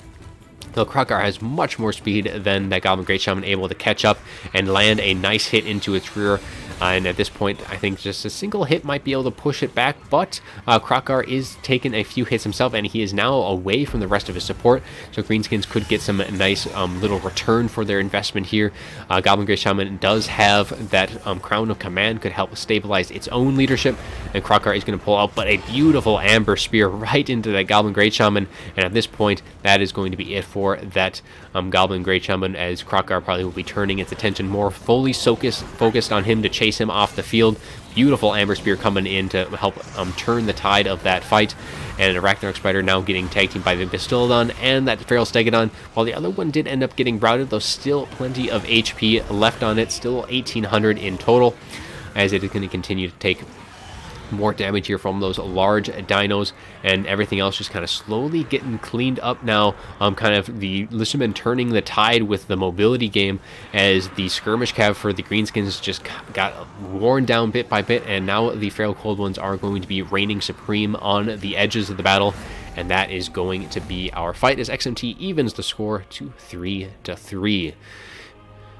Though Krotgar has much more speed than that Goblin Great Shaman, able to catch up and land a nice hit into its rear. And at this point, I think just a single hit might be able to push it back, but Krotgar is taking a few hits himself, and he is now away from the rest of his support, so Greenskins could get some nice little return for their investment here. Goblin Great Shaman does have that Crown of Command, could help stabilize its own leadership, and Krotgar is going to pull out, but a beautiful Amber Spear right into that Goblin Great Shaman, and at this point, that is going to be it for that Goblin Great Shaman, as Krotgar probably will be turning its attention more fully focused on him to chase him off the field. Beautiful Amber Spear coming in to help turn the tide of that fight, and Arachnarch Spider now getting tag teamed by the Bastiladon and that Feral Stegodon, while the other one did end up getting routed, though still plenty of HP left on it, still 1800 in total, as it is going to continue to take more damage here from those large dinos, and everything else just kind of slowly getting cleaned up now. Kind of the Lizardmen turning the tide with the mobility game, as the skirmish cav for the Greenskins just got worn down bit by bit, and now the Feral Cold Ones are going to be reigning supreme on the edges of the battle, and that is going to be our fight as XMT evens the score to 3-3.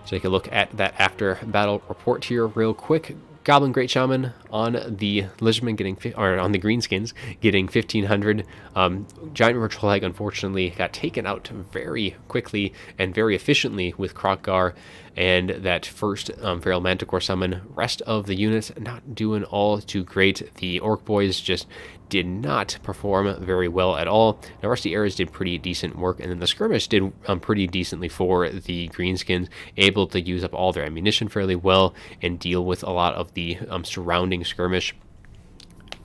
So take a look at that after battle report here real quick. Goblin Great Shaman on the Lizardmen on the Greenskins getting 1500. Giant Virtual Leg unfortunately got taken out very quickly and very efficiently with Krotgar and that first Feral Manticore summon. Rest of the units not doing all too great. The Orc Boys just did not perform very well at all. Now, Rusty Arrows did pretty decent work, and then the skirmish did pretty decently for the Greenskins, able to use up all their ammunition fairly well and deal with a lot of the surrounding skirmish.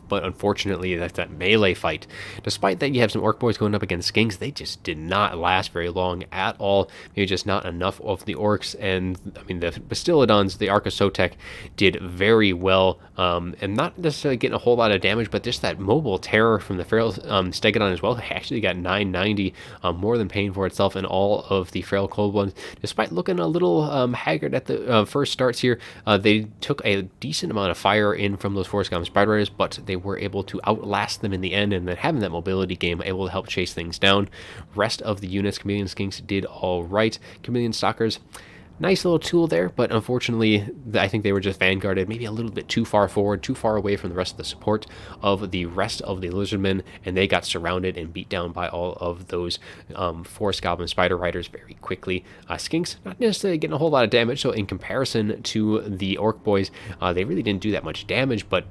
But unfortunately, that's that melee fight. Despite that, you have some orc boys going up against skinks. They just did not last very long at all. Maybe just not enough of the orcs. And I mean, the Bastiladons, the Archosotek, did very well, and not necessarily getting a whole lot of damage, but just that mobile terror from the Feral Stegodon as well. Actually got 990, more than paying for itself in all of the Feral Cold Ones. Despite looking a little haggard at the first starts here, they took a decent amount of fire in from those Forest Goblin Spider Riders, but they were able to outlast them in the end, and then having that mobility game able to help chase things down. Rest of the units, Chameleon Skinks, did all right. Chameleon Stalkers, nice little tool there, but unfortunately, I think they were just vanguarded maybe a little bit too far forward, too far away from the rest of the support of the rest of the Lizardmen, and they got surrounded and beat down by all of those Forest Goblin Spider Riders very quickly. Skinks, not necessarily getting a whole lot of damage, so in comparison to the Orc Boys, they really didn't do that much damage, but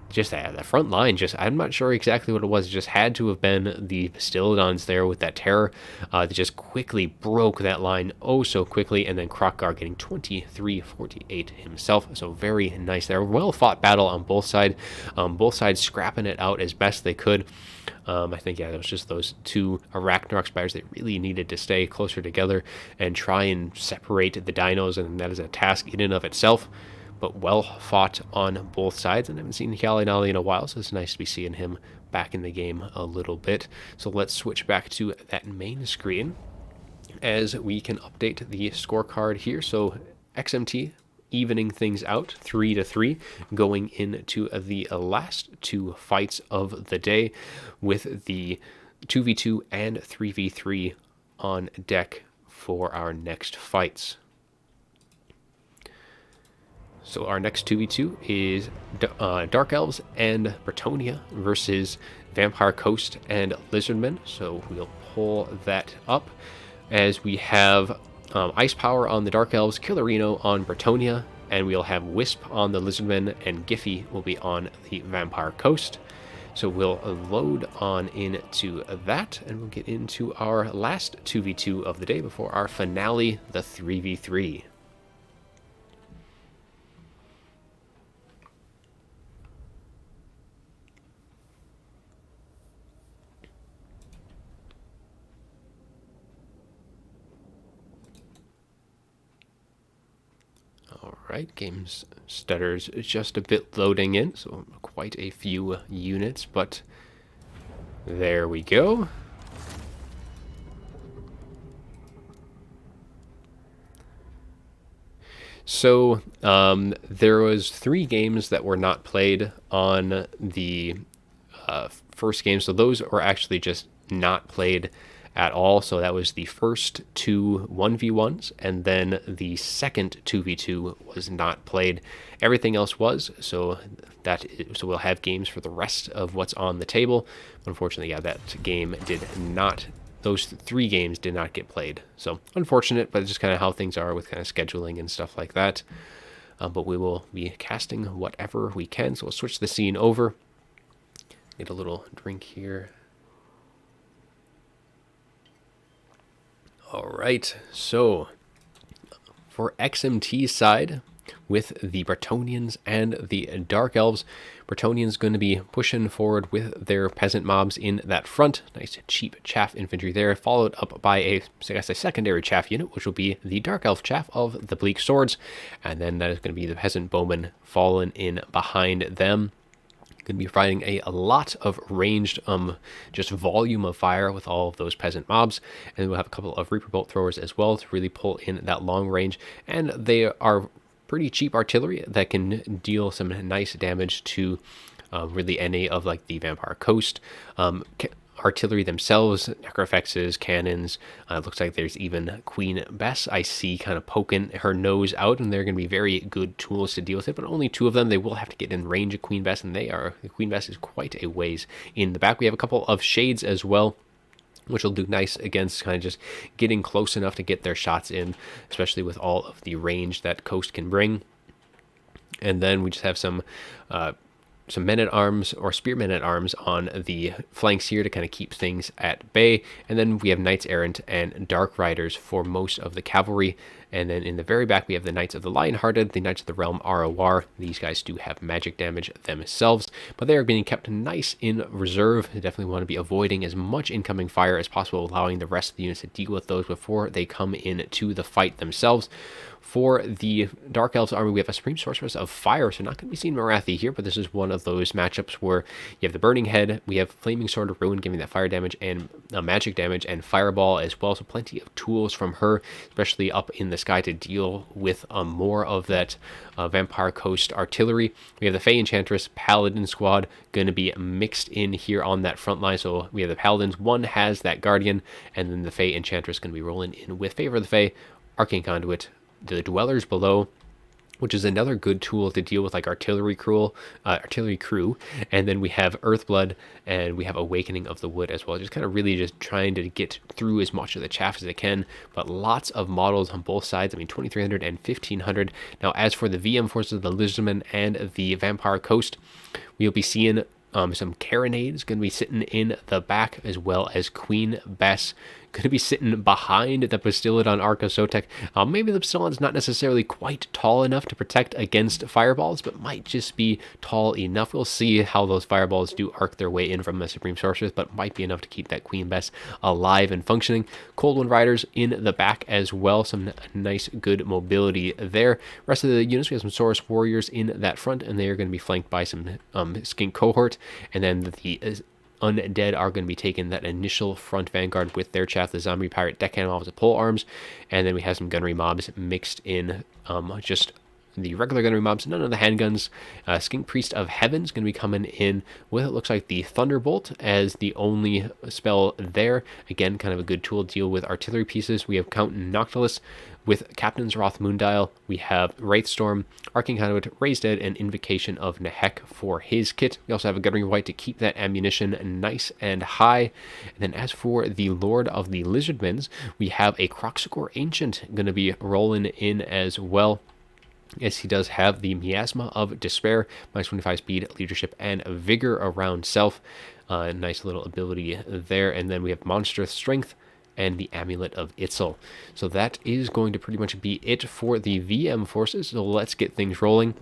just that front line, I'm not sure exactly what it was. It just had to have been the Bastiladons there with that terror that just quickly broke that line oh so quickly, and then Krokgar getting 23-48 himself. So very nice there. Well fought battle on both sides. Both sides scrapping it out as best they could. I think, yeah, it was just those two Arachnarok spiders that really needed to stay closer together and try and separate the dinos, and that is a task in and of itself. But well fought on both sides, and I haven't seen Kalinali in a while, so it's nice to be seeing him back in the game a little bit. So let's switch back to that main screen as we can update the scorecard here. So XMT evening things out 3-3, going into the last two fights of the day with the 2v2 and 3v3 on deck for our next fights. So our next 2v2 is Dark Elves and Britonia versus Vampire Coast and Lizardmen. So we'll pull that up as we have Ice Power on the Dark Elves, Killerino on Britonia, and we'll have Wisp on the Lizardmen, and Giffy will be on the Vampire Coast. So we'll load on into that, and we'll get into our last 2v2 of the day before our finale, the 3v3. Alright, game stutters just a bit loading in, so quite a few units, but there we go. So there was 3 games that were not played on the first game, so those were actually just not played at all. So that was the first 2 1v1s, and then the second 2v2 was not played. Everything else was, so we'll have games for the rest of what's on the table. But unfortunately, yeah, that game did not, those 3 games did not get played. So unfortunate, but it's just kind of how things are with kind of scheduling and stuff like that. But we will be casting whatever we can. So we'll switch the scene over. Get a little drink here. All right, so for XMT side, with the Brittonians and the Dark Elves, Brittonians going to be pushing forward with their peasant mobs in that front. Nice cheap chaff infantry there, followed up by a secondary chaff unit, which will be the Dark Elf chaff of the Bleak Swords, and then that is going to be the peasant bowmen falling in behind them. Going to be fighting a lot of ranged just volume of fire with all of those peasant mobs, and we'll have a couple of Reaper Bolt throwers as well to really pull in that long range, and they are pretty cheap artillery that can deal some nice damage to really any of like the Vampire Coast artillery themselves, Necrofexes, cannons. Looks like there's even Queen Bess I see kind of poking her nose out, and they're going to be very good tools to deal with it, but only 2 of them. They will have to get in range of Queen Bess, and Queen Bess is quite a ways in the back. We have a couple of Shades as well, which will do nice against kind of just getting close enough to get their shots in, especially with all of the range that Coast can bring. And then we just have some some men-at-arms or spearmen-at-arms on the flanks here to kind of keep things at bay. And then we have Knights Errant and Dark Riders for most of the cavalry. And then in the very back, we have the Knights of the Lionhearted, the Knights of the Realm ROR. These guys do have magic damage themselves, but they are being kept nice in reserve. They definitely want to be avoiding as much incoming fire as possible, allowing the rest of the units to deal with those before they come in to the fight themselves. For the Dark Elves army, we have a Supreme Sorceress of Fire, so not going to be seeing Marathi here, but this is one of those matchups where you have the Burning Head, we have Flaming Sword of Ruin giving that fire damage and magic damage, and Fireball as well, so plenty of tools from her, especially up in the sky to deal with more of that Vampire Coast artillery. We have the Fey Enchantress Paladin squad going to be mixed in here on that front line, so we have the Paladins, one has that Guardian, and then the Fey Enchantress going to be rolling in with Favor of the Fey, Arcane Conduit, the Dwellers Below, which is another good tool to deal with like artillery crew, and then we have Earthblood, and we have Awakening of the Wood as well, just kind of really just trying to get through as much of the chaff as they can, but lots of models on both sides. I mean, 2300 and 1500. Now, as for the VM forces, the Lizardmen and the Vampire Coast, we'll be seeing some Carronades going to be sitting in the back, as well as Queen Bess going to be sitting behind the Bastiladon Arc of Sotek. Maybe the Bastiladon's not necessarily quite tall enough to protect against fireballs, but might just be tall enough. We'll see how those fireballs do arc their way in from the Supreme Sorceress, but might be enough to keep that Queen Bess alive and functioning. Cold Wind Riders in the back as well. Some nice, good mobility there. Rest of the units, we have some Saurus Warriors in that front, and they are going to be flanked by some Skink Cohort, and then the Undead are going to be taking that initial front vanguard with their chaff, the Zombie Pirate Deckhand mobs with pole arms, and then we have some gunnery mobs mixed in, just the regular gunnery mobs, none of the handguns. Skink Priest of Heaven's going to be coming in with, it looks like, the Thunderbolt as the only spell there. Again, kind of a good tool to deal with artillery pieces. We have Count Noctilus with Captain's Wrath Moondial. We have Wraithstorm, Arcane Conduit, Raised Dead, and Invocation of Nehek for his kit. We also have a Gunnery White to keep that ammunition nice and high. And then as for the Lord of the Lizardmen, we have a Croxicor Ancient going to be rolling in as well. Yes, he does have the Miasma of Despair, minus 25 speed, leadership, and vigor around self. Nice little ability there. And then we have Monstrous Strength and the Amulet of Itzel. So that is going to pretty much be it for the VM forces. So let's get things rolling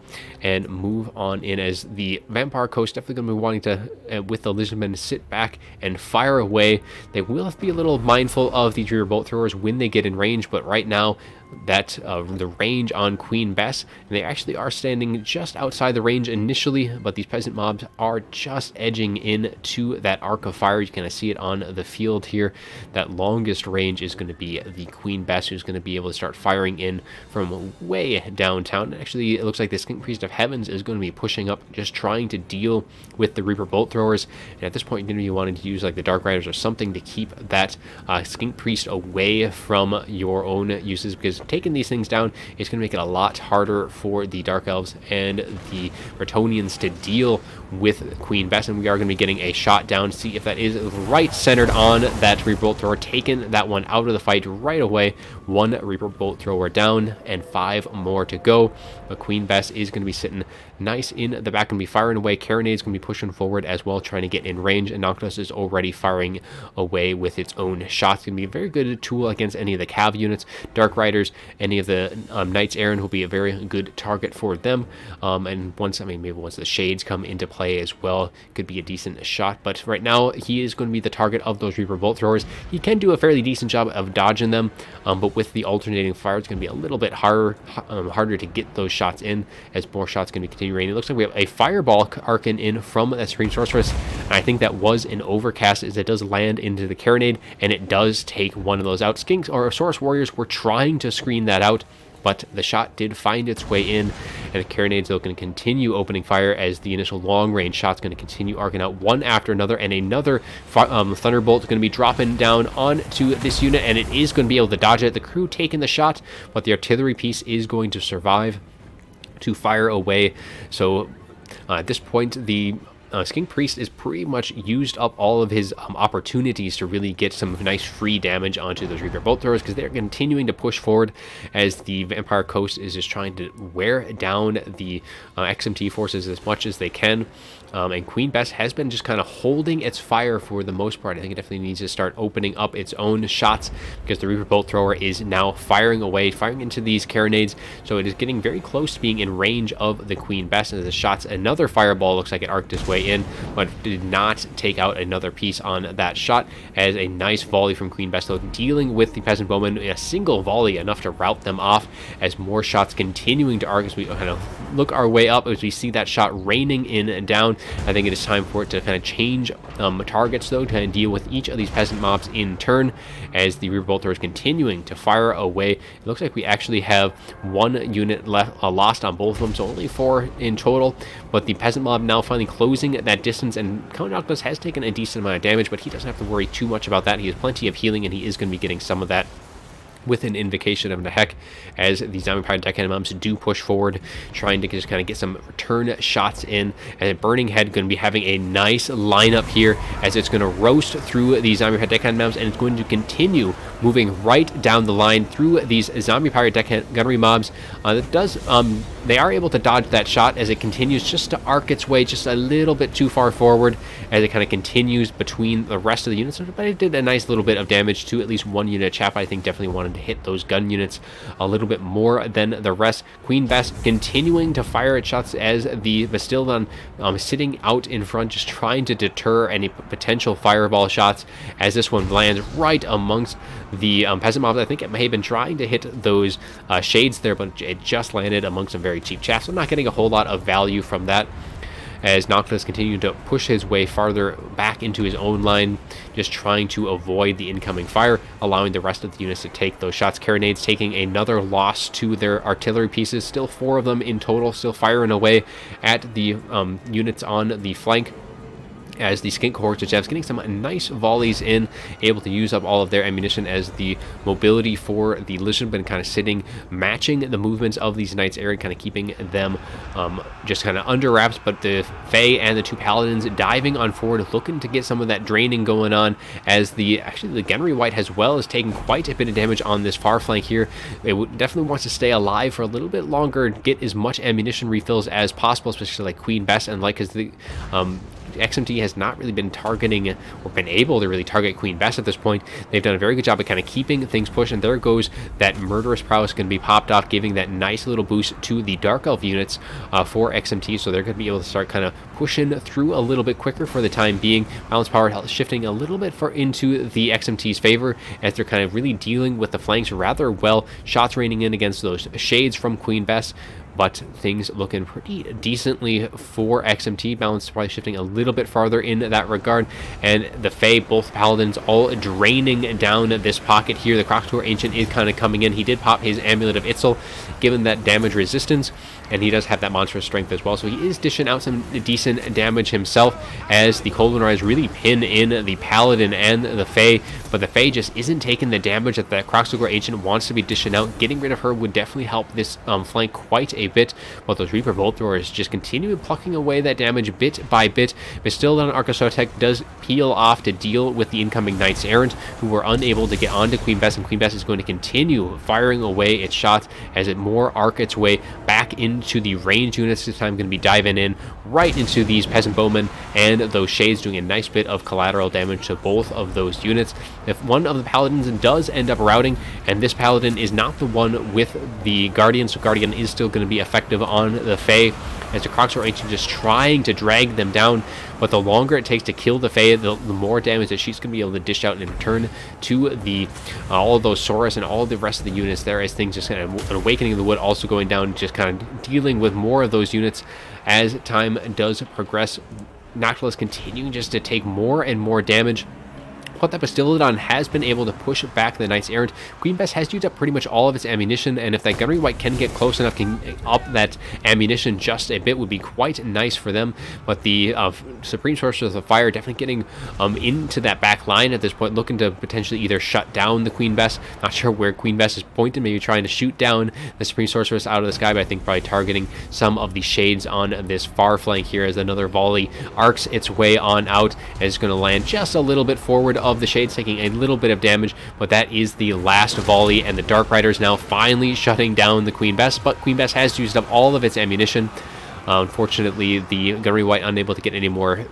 and move on in, as the Vampire Coast definitely going to be wanting to, with the Lizardmen, sit back and fire away. They will have to be a little mindful of the Reaper Bolt Throwers when they get in range, but right now that the range on Queen Bess, and they actually are standing just outside the range initially, but these peasant mobs are just edging in to that arc of fire. You can kind of see it on the field here. That longest range is going to be the Queen Bess, who's going to be able to start firing in from way downtown. Actually, it looks like the Skink Priest of Heavens is going to be pushing up, just trying to deal with the Reaper Bolt Throwers, and at this point you're going to be wanting to use like the Dark Riders or something to keep that Skink Priest away from your own uses, because taking these things down is going to make it a lot harder for the Dark Elves and the Brittonians to deal with Queen Bess. And we are going to be getting a shot down, see if that is right centered on that Reaper Bolt Thrower, taking that one out of the fight right away. One Reaper Bolt Thrower down and 5 more to go, but Queen Bess is going to be sitting nice in the back and be firing away. Carronade is going to be pushing forward as well, trying to get in range, and Noctis is already firing away with its own shots. It's going to be a very good tool against any of the Cav units. Dark Riders, any of the Knights Errant will be a very good target for them, and once the Shades come into play as well, could be a decent shot. But right now he is going to be the target of those Reaper Bolt Throwers. He can do a fairly decent job of dodging them, but with the alternating fire, it's going to be a little bit harder to get those shots in, as more shots going to be continuing raining. It looks like we have a Fireball arcing in from that Supreme Sorceress, and I think that was an overcast, as it does land into the Carronade, and it does take one of those out. Skinks or Saurus Warriors were trying to screen that out, but the shot did find its way in, and the Carronade's going to continue opening fire as the initial long-range shot's going to continue arcing out one after another, and another Thunderbolt is going to be dropping down onto this unit, and it is going to be able to dodge it. The crew taking the shot, but the artillery piece is going to survive to fire away. So at this point, the Skink Priest is pretty much used up all of his opportunities to really get some nice free damage onto those Reaper Bolt Throwers, because they're continuing to push forward as the Vampire Coast is just trying to wear down the XMT forces as much as they can. And Queen Bess has been just kind of holding its fire for the most part. I think it definitely needs to start opening up its own shots, because the Reaper Bolt Thrower is now firing away, firing into these carronades. So it is getting very close to being in range of the Queen Bess. And the shots, another fireball looks like it arced its way in, but did not take out another piece on that shot, as a nice volley from Queen Bess, though, dealing with the Peasant Bowmen. A single volley enough to rout them off, as more shots continuing to arc as we kind of look our way up, as we see that shot raining in and down. I think it is time for it to kind of change targets, though, to kind of deal with each of these peasant mobs in turn, as the Reaper Bolt Thrower is continuing to fire away. It looks like we actually have one unit left lost on both of them, so only 4 in total, but the peasant mob now finally closing that distance, and Count Octopus has taken a decent amount of damage, but he doesn't have to worry too much about that. He has plenty of healing, and he is going to be getting some of that with an Invocation of the Heck, as the Zombie Pirate Deckhand Mobs do push forward, trying to just kind of get some return shots in. And Burning Head going to be having a nice lineup here, as it's going to roast through the Zombie Pirate Deckhand Mobs, and it's going to continue moving right down the line through these Zombie Pirate Deckhand Gunnery Mobs. They are able to dodge that shot as it continues just to arc its way just a little bit too far forward, as it kind of continues between the rest of the units. But it did a nice little bit of damage to at least one unit. Chap, I think, definitely wanted to hit those gun units a little bit more than the rest. Queen Bess continuing to fire its shots, as the Bastildon sitting out in front, just trying to deter any potential fireball shots, as this one lands right amongst the peasant mobs. I think it may have been trying to hit those shades there, but it just landed amongst some very cheap chaff, so I'm not getting a whole lot of value from that, as Noctis continued to push his way farther back into his own line, just trying to avoid the incoming fire, allowing the rest of the units to take those shots. Carronades taking another loss to their artillery pieces, still 4 of them in total, still firing away at the units on the flank, as the Skink Cohorts of Jevs getting some nice volleys in, able to use up all of their ammunition, as the mobility for the Lizardmen kind of sitting, matching the movements of these Knights Errant, kind of keeping them just kind of under wraps. But the Fae and the 2 Paladins diving on forward, looking to get some of that draining going on, as the Gunnery White as well is taking quite a bit of damage on this far flank here. It definitely wants to stay alive for a little bit longer, get as much ammunition refills as possible, especially like Queen Bess, and like as the XMT has not really been targeting or been able to really target Queen Bess at this point. They've done a very good job of kind of keeping things pushed, and there goes that Murderous Prowess going to be popped off, giving that nice little boost to the Dark Elf units for XMT, so they're going to be able to start kind of pushing through a little bit quicker for the time being. Balance power shifting a little bit into the XMT's favor, as they're kind of really dealing with the flanks rather well. Shots raining in against those shades from Queen Bess, but things looking pretty decently for XMT. Balance probably shifting a little bit farther in that regard, and the Fae, both Paladins, all draining down this pocket here. The Croxtor Ancient is kind of coming in. He did pop his Amulet of Itzel, given that damage resistance, and he does have that monstrous strength as well, so he is dishing out some decent damage himself, as the Cold Rise really pin in the Paladin and the Fae, but the Fae just isn't taking the damage that the Croxtor Ancient wants to be dishing out. Getting rid of her would definitely help this flank quite a bit, but those Reaper Bolt Throwers just continue plucking away that damage bit by bit. But still, on Arcosotek does peel off to deal with the incoming Knights Errant, who were unable to get onto Queen Bess, and Queen Bess is going to continue firing away its shots as it more arc its way back into the ranged units. This time going to be diving in right into these Peasant Bowmen and those Shades, doing a nice bit of collateral damage to both of those units. If one of the Paladins does end up routing, and this Paladin is not the one with the Guardian, so Guardian is still going to be effective on the Fae, as the Croxor Ancient just trying to drag them down. But the longer it takes to kill the Fae, the more damage that she's going to be able to dish out in return to the all of those Saurus and all of the rest of the units there, as things just kind of an Awakening of the Wood also going down, just kind of dealing with more of those units as time does progress. Noctilus continuing just to take more and more damage, but that Bastiladon has been able to push back the Knights Errant. Queen Bess has used up pretty much all of its ammunition, and if that Gunnery Wight can get close enough, can up that ammunition just a bit, would be quite nice for them. But the Supreme Sorceress of Fire definitely getting into that back line at this point, looking to potentially either shut down the Queen Bess. Not sure where Queen Bess is pointed, maybe trying to shoot down the Supreme Sorceress out of the sky, but I think probably targeting some of the shades on this far flank here as another volley arcs its way on out, and it's going to land just a little bit forward of the shades, taking a little bit of damage, but that is the last volley, and the Dark Riders now finally shutting down the Queen Bess, but Queen Bess has used up all of its ammunition. Unfortunately, the Gunnery Wight unable to get any more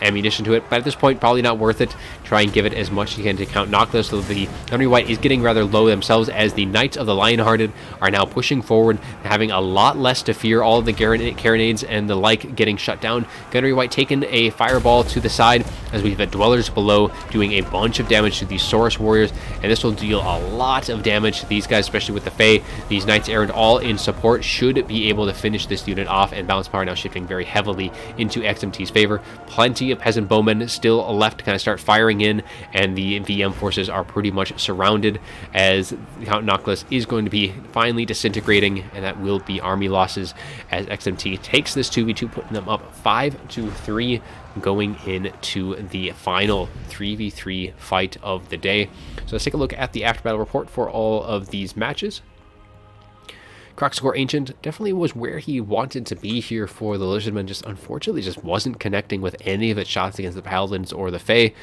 ammunition to it, but at this point, probably not worth it. Try and give it as much as you can to Count Noctis, so the Gunnery Wight is getting rather low themselves as the Knights of the Lionhearted are now pushing forward, having a lot less to fear, all of the Carronades and the like getting shut down. Gunnery Wight taking a fireball to the side as we've got Dwellers below doing a bunch of damage to these Saurus Warriors, and this will deal a lot of damage to these guys, especially with the Fae. These Knights Errant all in support should be able to finish this unit off, and balance power now shifting very heavily into XMT's favor. Plenty of peasant bowmen still left to kind of start firing in, and the VM forces are pretty much surrounded as Count Noctis is going to be finally disintegrating, and that will be army losses as XMT takes this 2v2, putting them up 5-3 going into the final 3v3 fight of the day. So let's take a look at the after battle report for all of these matches. Croxagore Ancient definitely was where he wanted to be here for the Lizardmen, just unfortunately just wasn't connecting with any of its shots against the Paladins or the Fae.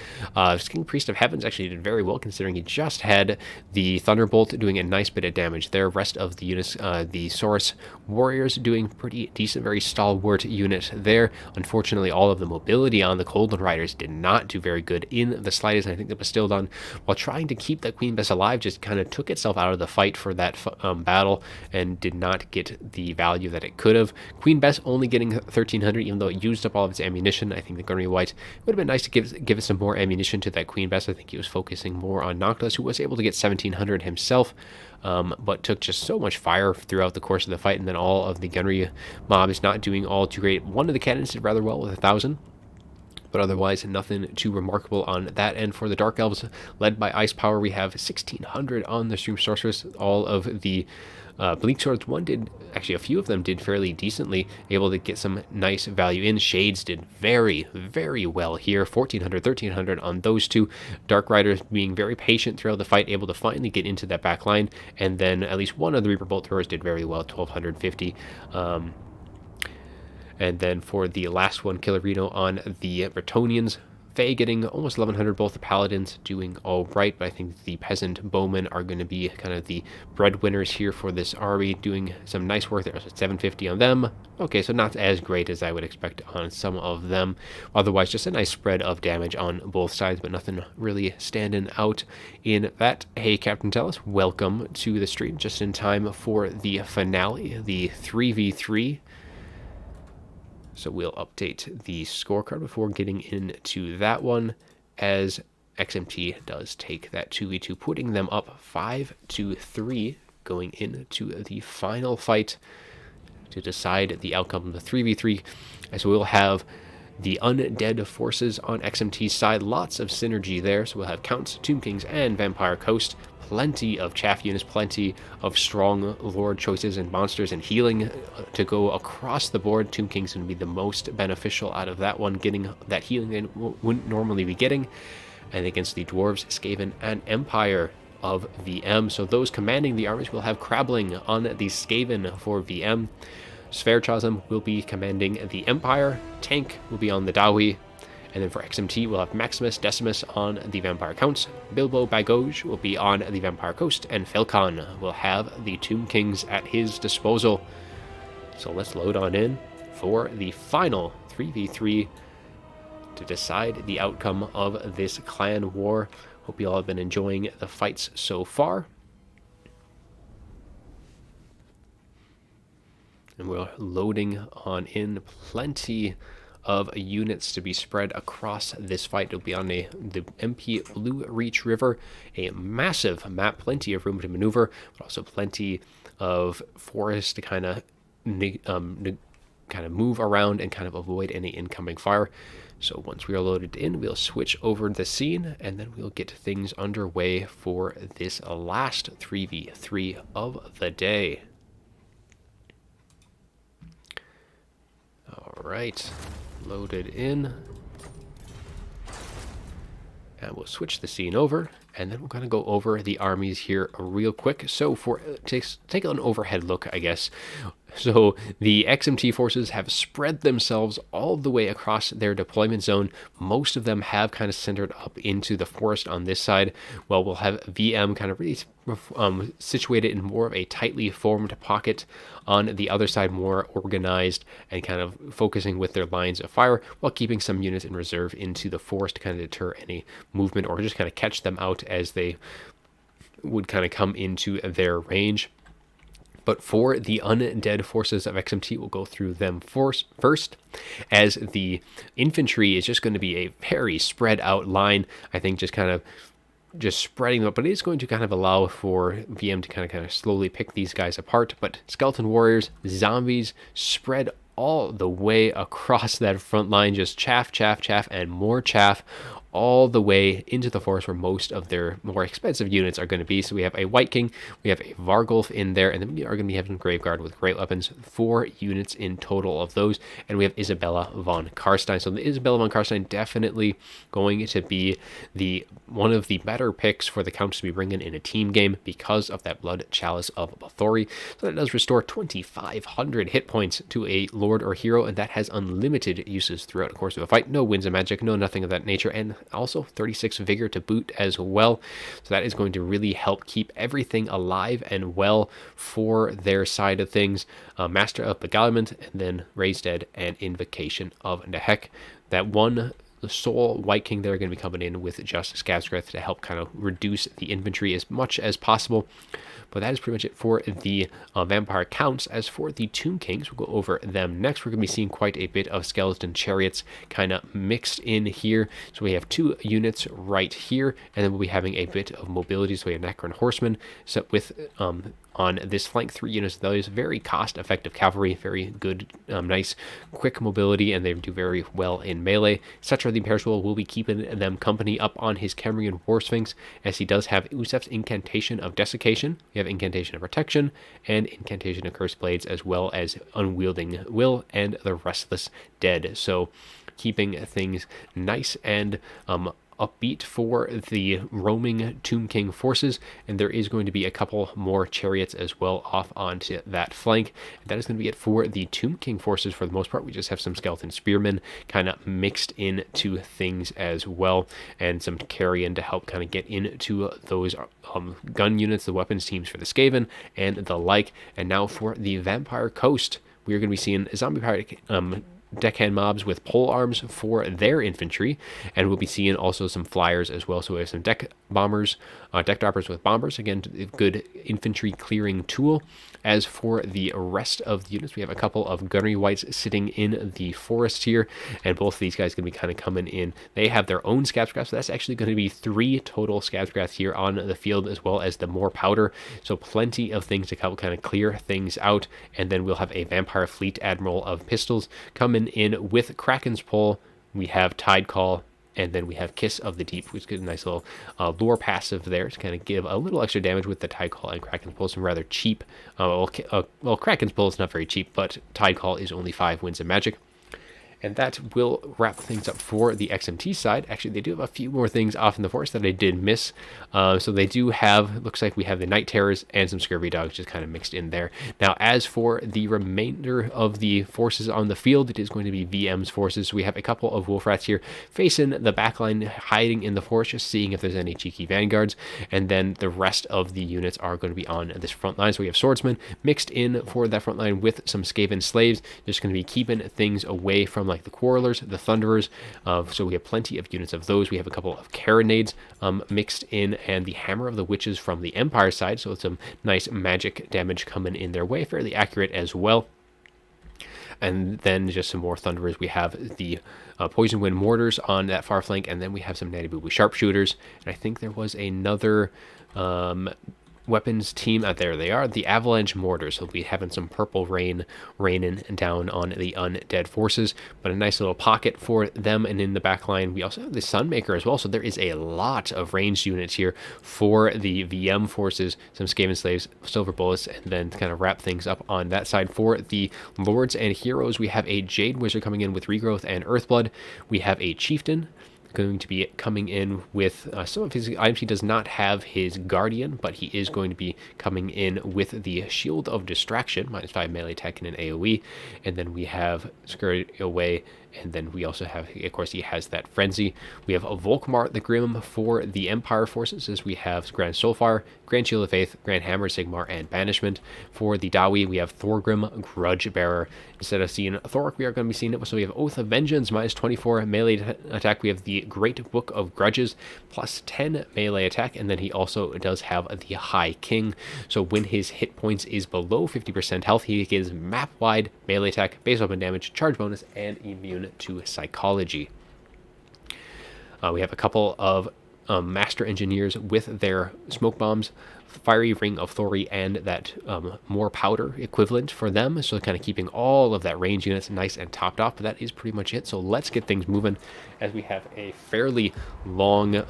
King Priest of Heavens actually did very well, considering he just had the Thunderbolt doing a nice bit of damage there. Rest of the units, the Saurus Warriors doing pretty decent, very stalwart unit there. Unfortunately, all of the mobility on the Coldland Riders did not do very good in the slightest, and I think the Bastiladon, while trying to keep that Queen Bess alive, just kind of took itself out of the fight for that battle and did not get the value that it could have. Queen Bess only getting 1,300, even though it used up all of its ammunition. I think the Gunnery Wight would have been nice to give it some more ammunition to that Queen Bess. I think he was focusing more on Noctis, who was able to get 1,700 himself, but took just so much fire throughout the course of the fight, and then all of the gunnery mobs not doing all too great. One of the cannons did rather well with 1,000. But otherwise, nothing too remarkable on that end. For the Dark Elves, led by Ice Power, we have 1,600 on the Supreme Sorceress. All of the Bleak Swords, actually a few of them did fairly decently, able to get some nice value in. Shades did very, very well here. 1,400, 1,300 on those two. Dark Riders being very patient throughout the fight, able to finally get into that back line. And then at least one of the Reaper Bolt Throwers did very well, 1,250. And then for the last one, Killer Reno on the Brittonians, Fae getting almost 1,100, both the Paladins doing all right, but I think the Peasant Bowmen are going to be kind of the breadwinners here for this army, doing some nice work there. So 750 on them. Okay, so not as great as I would expect on some of them. Otherwise, just a nice spread of damage on both sides, but nothing really standing out in that. Hey, Captain Tellus, welcome to the stream, just in time for the finale, the 3v3. So we'll update the scorecard before getting into that one, as XMT does take that 2v2, putting them up 5-3 going into the final fight to decide the outcome of the 3v3. As we'll have the Undead Forces on XMT's side, lots of synergy there. So we'll have Counts, Tomb Kings, and Vampire Coast. Plenty of chaff units, plenty of strong lord choices and monsters and healing to go across the board. Tomb King's going to be the most beneficial out of that one, getting that healing they wouldn't normally be getting. And against the Dwarves, Skaven, and Empire of VM. So those commanding the armies will have Crabbling on the Skaven for VM. Sverchasm will be commanding the Empire. Tank will be on the Dawi. And then for XMT, we'll have Maximus Decimus on the Vampire Counts. Bilbo Bagauge will be on the Vampire Coast. And Felcon will have the Tomb Kings at his disposal. So let's load on in for the final 3v3 to decide the outcome of this clan war. Hope you all have been enjoying the fights so far. And we're loading on in. Plenty of units to be spread across this fight. It'll be on the MP Blue Reach River, a massive map, plenty of room to maneuver, but also plenty of forest to kind of move around and kind of avoid any incoming fire. So once we are loaded in, we'll switch over the scene, and then we'll get things underway for this last 3v3 of the day. All right, loaded in. And we'll switch the scene over, and then we're going to go over the armies here real quick. So for take an overhead look, I guess. So the XMT forces have spread themselves all the way across their deployment zone. Most of them have kind of centered up into the forest on this side, while we'll have VM kind of really situated in more of a tightly formed pocket on the other side, more organized and kind of focusing with their lines of fire, while keeping some units in reserve into the forest to kind of deter any movement or just kind of catch them out as they would kind of come into their range. But for the Undead Forces of XMT, we'll go through them first, as the infantry is just going to be a very spread out line. I think just spreading them up, but it is going to kind of allow for VM to kind of slowly pick these guys apart. But skeleton warriors, zombies, spread all the way across that front line, just chaff, and more chaff, all the way into the forest where most of their more expensive units are going to be. So we have a White King, we have a Vargulf in there, and then we are going to be having Graveguard with great weapons, 4 units in total of those, and we have Isabella von Karstein. So the Isabella von Karstein definitely going to be one of the better picks for the Countess to be bringing in a team game because of that Blood Chalice of Bathory. So that does restore 2,500 hit points to a Lord or Hero, and that has unlimited uses throughout the course of a fight. No winds of magic, no nothing of that nature, and also 36 vigor to boot as well. So that is going to really help keep everything alive and well for their side of things. Master of Beguilement, and then Raise Dead and Invocation of Nehek. That one Soul White King there are going to be coming in with just Scabscreth to help kind of reduce the infantry as much as possible. But that is pretty much it for the Vampire Counts. As for the Tomb Kings, we'll go over them next. We're going to be seeing quite a bit of Skeleton Chariots kind of mixed in here. So we have 2 units right here, and then we'll be having a bit of mobility. So we have Necron Horsemen, so with on this flank, 3 units of those. Very cost-effective cavalry, very good, nice, quick mobility, and they do very well in melee. Cetra the Imperishable will be keeping them company up on his Cambrian War Sphinx, as he does have Usef's Incantation of Desiccation. We have Incantation of Protection and Incantation of Cursed Blades, as well as Unwielding Will and the Restless Dead. So keeping things nice and upbeat for the roaming Tomb King forces, and there is going to be a couple more chariots as well off onto that flank. And that is going to be it for the Tomb King forces for the most part. We just have some skeleton spearmen kind of mixed into things as well, and some carrion to help kind of get into those gun units, the weapons teams for the Skaven and the like. And now for the Vampire Coast, we are going to be seeing zombie pirate deckhand mobs with pole arms for their infantry, and we'll be seeing also some flyers as well. So we have some deck bombers, deck droppers with bombers, again, a good infantry clearing tool. As for the rest of the units, we have a couple of gunnery wights sitting in the forest here, and both of these guys going to be kind of coming in. They have their own Scabscraft, so that's actually going to be 3 total Scabscraft here on the field, as well as the more powder. So plenty of things to help kind of clear things out, and then we'll have a Vampire Fleet Admiral of Pistols coming in with Kraken's Pull. We have Tide Call, and then we have Kiss of the Deep, which is a nice little lore passive there to kind of give a little extra damage with the Tide Call and Kraken's Pull. Some rather cheap, well, Kraken's Pull is not very cheap, but Tide Call is only 5 winds of magic. And that will wrap things up for the XMT side. Actually, they do have a few more things off in the forest that I did miss. So they do have, looks like we have the Night Terrors and some Scurvy Dogs just kind of mixed in there. Now, as for the remainder of the forces on the field, it is going to be VM's forces. So we have a couple of Wolf Rats here facing the backline, hiding in the forest, just seeing if there's any cheeky vanguards. And then the rest of the units are going to be on this front line. So we have Swordsmen mixed in for that front line with some Skaven Slaves. Just going to be keeping things away from like the Quarrelers, the Thunderers. So we have plenty of units of those. We have a couple of Carronades mixed in, and the Hammer of the Witches from the Empire side. So some nice magic damage coming in their way, fairly accurate as well. And then just some more Thunderers. We have the Poison Wind Mortars on that far flank, and then we have some Natty Boo Boo Sharpshooters. And I think there was another weapons team. There they are, the Avalanche Mortars. So we'll be having some purple rain raining down on the Undead Forces, but a nice little pocket for them. And in the back line, we also have the Sunmaker as well. So there is a lot of ranged units here for the VM forces, some Skaven Slaves, Silver Bullets, and then to kind of wrap things up on that side. For the Lords and Heroes, we have a Jade Wizard coming in with Regrowth and Earthblood. We have a Chieftain going to be coming in with some of his items. He does not have his Guardian, but he is going to be coming in with the Shield of Distraction, -5 melee attack and an AoE. And then we have Scurry Away, and then we also have, of course, he has that Frenzy. We have a Volkmar the Grim for the Empire forces, as we have Grand Soulfire, Grand Shield of Faith, Grand Hammer, Sigmar, and Banishment. For the Dawi, we have Thorgrim, Grudge Bearer. Instead of seeing Thork, we are going to be seeing it. So we have Oath of Vengeance, -24 melee attack. We have the Great Book of Grudges, +10 melee attack. And then he also does have the High King. So when his hit points is below 50% health, he gets map-wide melee attack, base weapon damage, charge bonus, and immune to psychology. We have a couple of Master Engineers with their smoke bombs, Fiery Ring of Thori, and that more powder equivalent for them. So kind of keeping all of that range units nice and topped off. But that is pretty much it. So let's get things moving, as we have a fairly long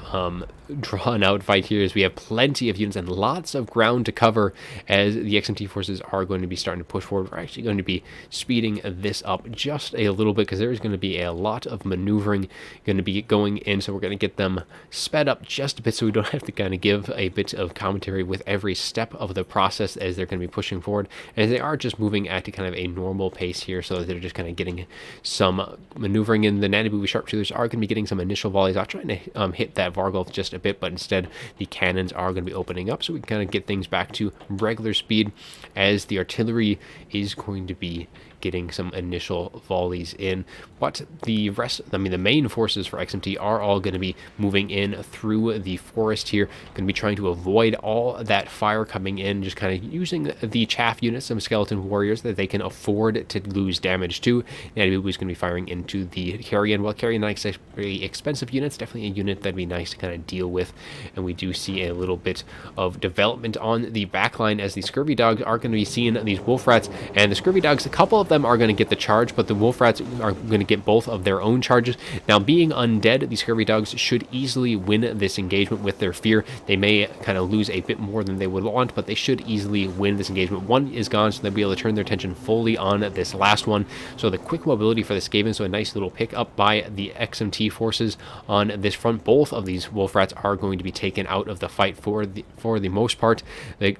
drawn out fight here, as we have plenty of units and lots of ground to cover, as the XMT forces are going to be starting to push forward. We're actually going to be speeding this up just a little bit, because there is going to be a lot of maneuvering going to be going in. So we're going to get them sped up just a bit, so we don't have to kind of give a bit of commentary with every step of the process as they're going to be pushing forward, and they are just moving at kind of a normal pace here, so they're just kind of getting some maneuvering in. The Nanny Booby Sharpshooters are going to be getting some initial volleys. I'm trying to hit that Vargolf just a bit, but instead the cannons are going to be opening up, so we can kind of get things back to regular speed, as the artillery is going to be getting some initial volleys in. But the rest, I mean, the main forces for XMT are all going to be moving in through the forest here, going to be trying to avoid all that fire coming in, just kind of using the chaff units, some skeleton warriors that they can afford to lose damage to. Natty Boo is going to be firing into the Carrion. Well, Carrion, not very expensive units, definitely a unit that'd be nice to kind of deal with. And we do see a little bit of development on the backline, as the Scurvy Dogs are going to be seeing these Wolf Rats, and the Scurvy Dogs, a couple of them are going to get the charge, but the Wolf Rats are going to get both of their own charges. Now, being undead, these Scurvy Dogs should easily win this engagement with their fear. They may kind of lose a bit more than they would want, but they should easily win this engagement. One is gone, so they'll be able to turn their attention fully on this last one. So the quick mobility for the Skaven, so a nice little pick up by the XMT forces on this front. Both of these Wolf Rats are going to be taken out of the fight for the most part. The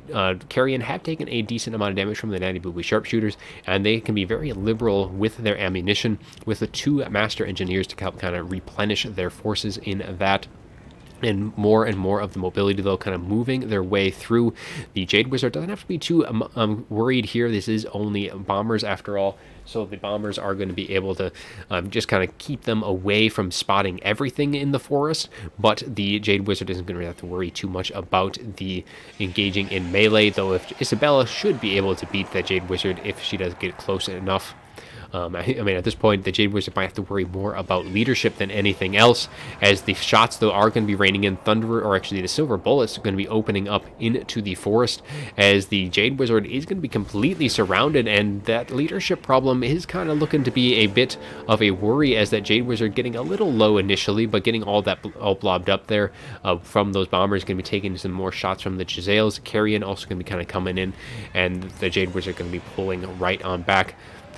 Carrion have taken a decent amount of damage from the Natty Booby Sharpshooters, and they can be very liberal with their ammunition, with the 2 Master Engineers to help kind of replenish their forces in that. And more of the mobility, though, kind of moving their way through. The Jade Wizard doesn't have to be too worried here. This is only bombers after all, so the bombers are going to be able to just kind of keep them away from spotting everything in the forest. But the Jade Wizard isn't going to have to worry too much about the engaging in melee, though if Isabella should be able to beat that Jade Wizard if she does get close enough. I mean, at this point, the Jade Wizard might have to worry more about leadership than anything else, as the shots, though, are going to be raining in. Thunderer, or actually the Silver Bullets, are going to be opening up into the forest, as the Jade Wizard is going to be completely surrounded, and that leadership problem is kind of looking to be a bit of a worry, as that Jade Wizard getting a little low initially, but getting all blobbed up there from those bombers, going to be taking some more shots from the Giselles. Carrion also going to be kind of coming in, and the Jade Wizard going to be pulling right on back.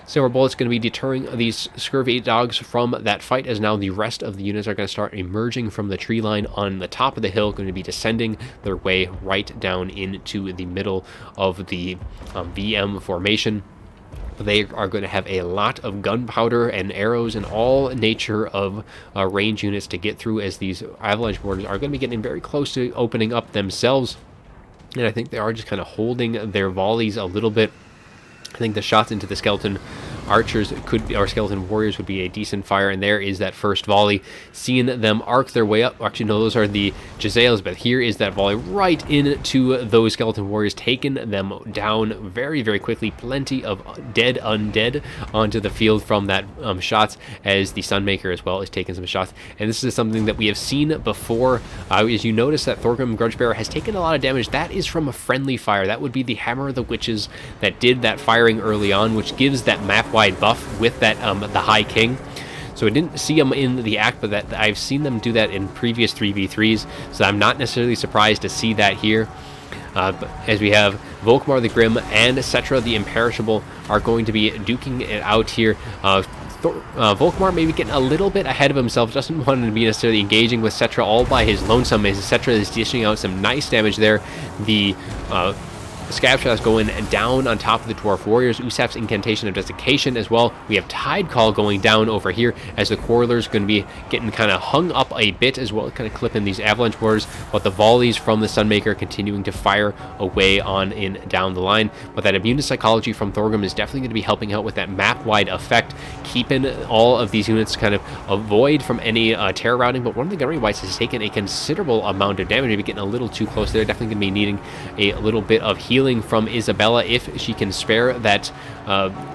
Silver Bullet's going to be deterring these Scurvy Dogs from that fight, as now the rest of the units are going to start emerging from the tree line on the top of the hill, going to be descending their way right down into the middle of the VM formation. They are going to have a lot of gunpowder and arrows and all nature of range units to get through, as these Avalanche Mortars are going to be getting very close to opening up themselves. And I think they are just kind of holding their volleys a little bit. I think the shots into the skeleton archers could be, or skeleton warriors would be a decent fire. And there is that first volley, seeing them arc their way up. Actually, no, those are the Jezzails, but here is that volley right into those skeleton warriors, taking them down very, very quickly. Plenty of dead undead onto the field from that shots, as the Sunmaker as well is taking some shots. And this is something that we have seen before. As you notice that Thorgrim Grudgebearer has taken a lot of damage. That is from a friendly fire. That would be the Hammer of the Witches that did that firing early on, which gives that map-wide buff with that the High King. So I didn't see them in the act, but that I've seen them do that in previous 3v3s, so I'm not necessarily surprised to see that here. As we have Volkmar the Grim and Cetra the Imperishable are going to be duking it out here. Volkmar maybe getting a little bit ahead of himself, doesn't want to be necessarily engaging with Cetra all by his lonesome, as Cetra is dishing out some nice damage there. The Scab Shot is going down on top of the Dwarf Warriors. Usap's Incantation of Desiccation as well. We have Tide Call going down over here, as the Quarrelers going to be getting kind of hung up a bit as well, kind of clipping these Avalanche Mortars, but the volleys from the Sunmaker continuing to fire away on in down the line. But that Immune to Psychology from Thorgrim is definitely going to be helping out with that map-wide effect, keeping all of these units kind of avoid from any terror routing. But one of the Gunnery Wights has taken a considerable amount of damage, maybe getting a little too close there. Definitely going to be needing a little bit of healing from Isabella if she can spare that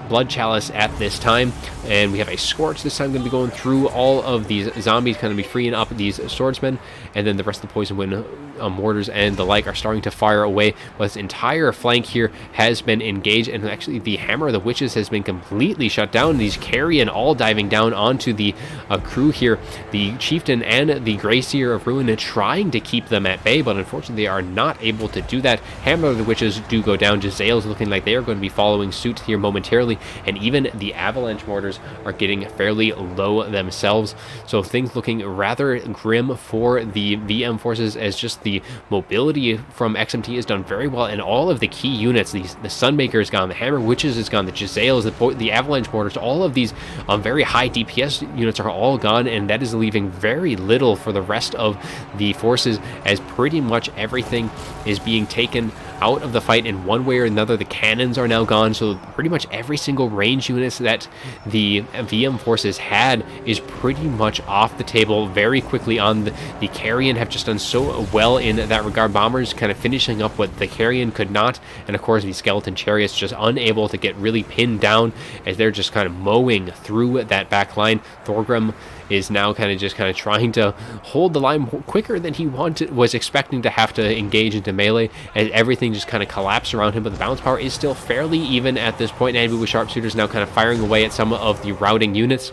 Blood Chalice at this time. And we have a Scorch this time, going to be going through all of these zombies, kind of be freeing up these swordsmen, and then the rest of the Poison Wind mortars and the like are starting to fire away. But this entire flank here has been engaged, and actually the Hammer of the Witches has been completely shut down. These Carrion all diving down onto the crew here. The Chieftain and the Greyseer of Ruin trying to keep them at bay, but unfortunately they are not able to do that. Hammer of the Witches do go down. Jezzail's looking like they are going to be following suit here momentarily, and even the Avalanche Mortars are getting fairly low themselves. So things looking rather grim for the VM forces, as just the mobility from XMT is done very well, and all of the key units, the Sunmaker is gone, the Hammer Witches is gone, the Jezzails, the Avalanche Mortars, all of these very high DPS units are all gone, and that is leaving very little for the rest of the forces, as pretty much everything is being taken out of the fight in one way or another. The cannons are now gone, so pretty much every single range unit that the VM forces had is pretty much off the table very quickly on. The Carrion have just done so well in that regard. Bombers kind of finishing up what the Carrion could not, and of course the Skeleton Chariots just unable to get really pinned down, as they're just kind of mowing through that back line. Thorgrim is now kind of trying to hold the line quicker than he was expecting to have to engage into melee, as everything just kind of collapsed around him. But the balance power is still fairly even at this point. Nabu with Sharpshooters now kind of firing away at some of the routing units.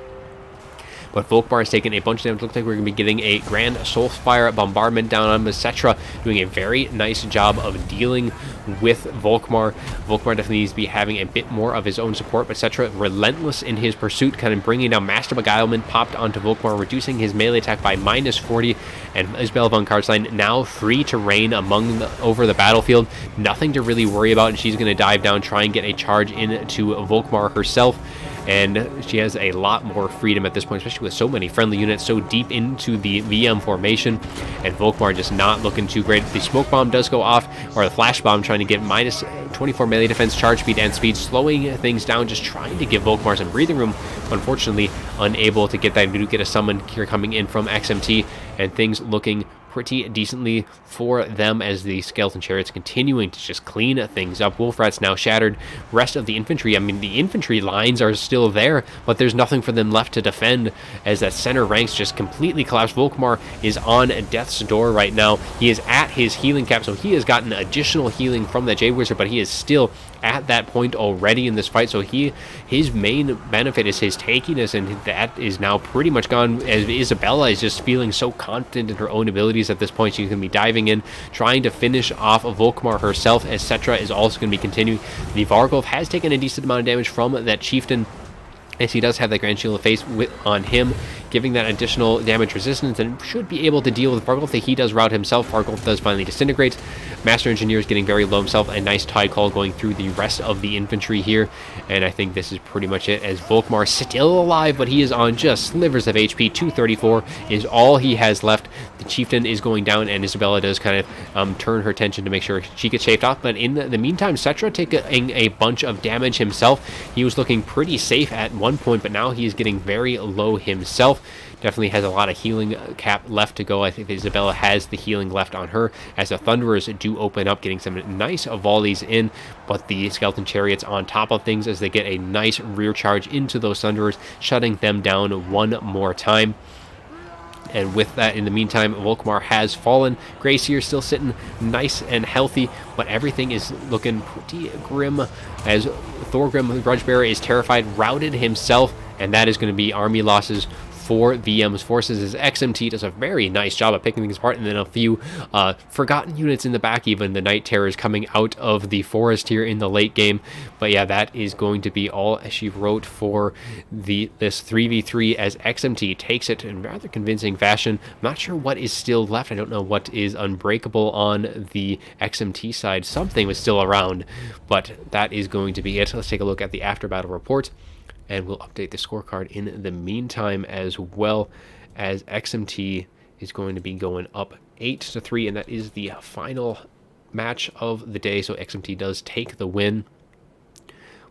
But Volkmar has taken a bunch of damage. Looks like we're going to be getting a Grand Soulfire Bombardment down on Cetra, doing a very nice job of dealing with Volkmar. Volkmar definitely needs to be having a bit more of his own support, but Cetra relentless in his pursuit, kind of bringing down Master Beguilement, popped onto Volkmar, reducing his melee attack by -40, and Isabel von Karstein now free to reign over the battlefield. Nothing to really worry about, and she's going to dive down, try and get a charge into Volkmar herself. And she has a lot more freedom at this point, especially with so many friendly units so deep into the VM formation, and Volkmar just not looking too great. The Smoke Bomb does go off, or the Flash Bomb, trying to get -24 melee defense, charge speed, and speed, slowing things down, just trying to give Volkmar some breathing room. Unfortunately, unable to get that. We do get a summon here coming in from XMT, and things looking pretty decently for them, as the Skeleton Chariots continuing to just clean things up. Wolfrat's now shattered. Rest of the infantry, I mean, the infantry lines are still there, but there's nothing for them left to defend, as that center ranks just completely collapsed. Volkmar is on death's door right now. He is at his healing cap, so he has gotten additional healing from the Jade Wizard, but he is still at that point already in this fight. So his main benefit is his tankiness, and that is now pretty much gone, as Isabella is just feeling so confident in her own abilities at this point. She's going to be diving in, trying to finish off Volkmar herself, as Cetra is also going to be continuing. The Vargolf has taken a decent amount of damage from that Chieftain, as he does have that Grand Shield of Face on him, giving that additional damage resistance, and should be able to deal with Vargulf. He does rout himself. Vargulf does finally disintegrate. Master Engineer is getting very low himself. A nice tide call going through the rest of the infantry here, and I think this is pretty much it, as Volkmar still alive, but he is on just slivers of HP. 234 is all he has left. The chieftain is going down, and Isabella does kind of turn her attention to make sure she gets shaved off. But in the meantime, Cetra taking a bunch of damage himself. He was looking pretty safe at one point, but now he is getting very low himself. Definitely has a lot of healing cap left to go. I think Isabella has the healing left on her, as the Thunderers do open up, getting some nice volleys in, but the Skeleton Chariots on top of things as they get a nice rear charge into those Thunderers, shutting them down one more time. And with that, in the meantime, Volkmar has fallen. Gracier still sitting nice and healthy, but everything is looking pretty grim, as Thorgrim, the Grudgebearer, is terrified, routed himself, and that is going to be army losses for VM's forces, as XMT does a very nice job of picking things apart, and then a few forgotten units in the back, even the Night Terrors coming out of the forest here in the late game. But yeah, that is going to be all she wrote for this 3v3, as XMT takes it in rather convincing fashion. I'm not sure what is still left. I don't know what is unbreakable on the XMT side. Something was still around, but that is going to be it. Let's take a look at the after battle report, and we'll update the scorecard in the meantime, as well as XMT is going to be going up 8-3, and that is the final match of the day. So XMT does take the win.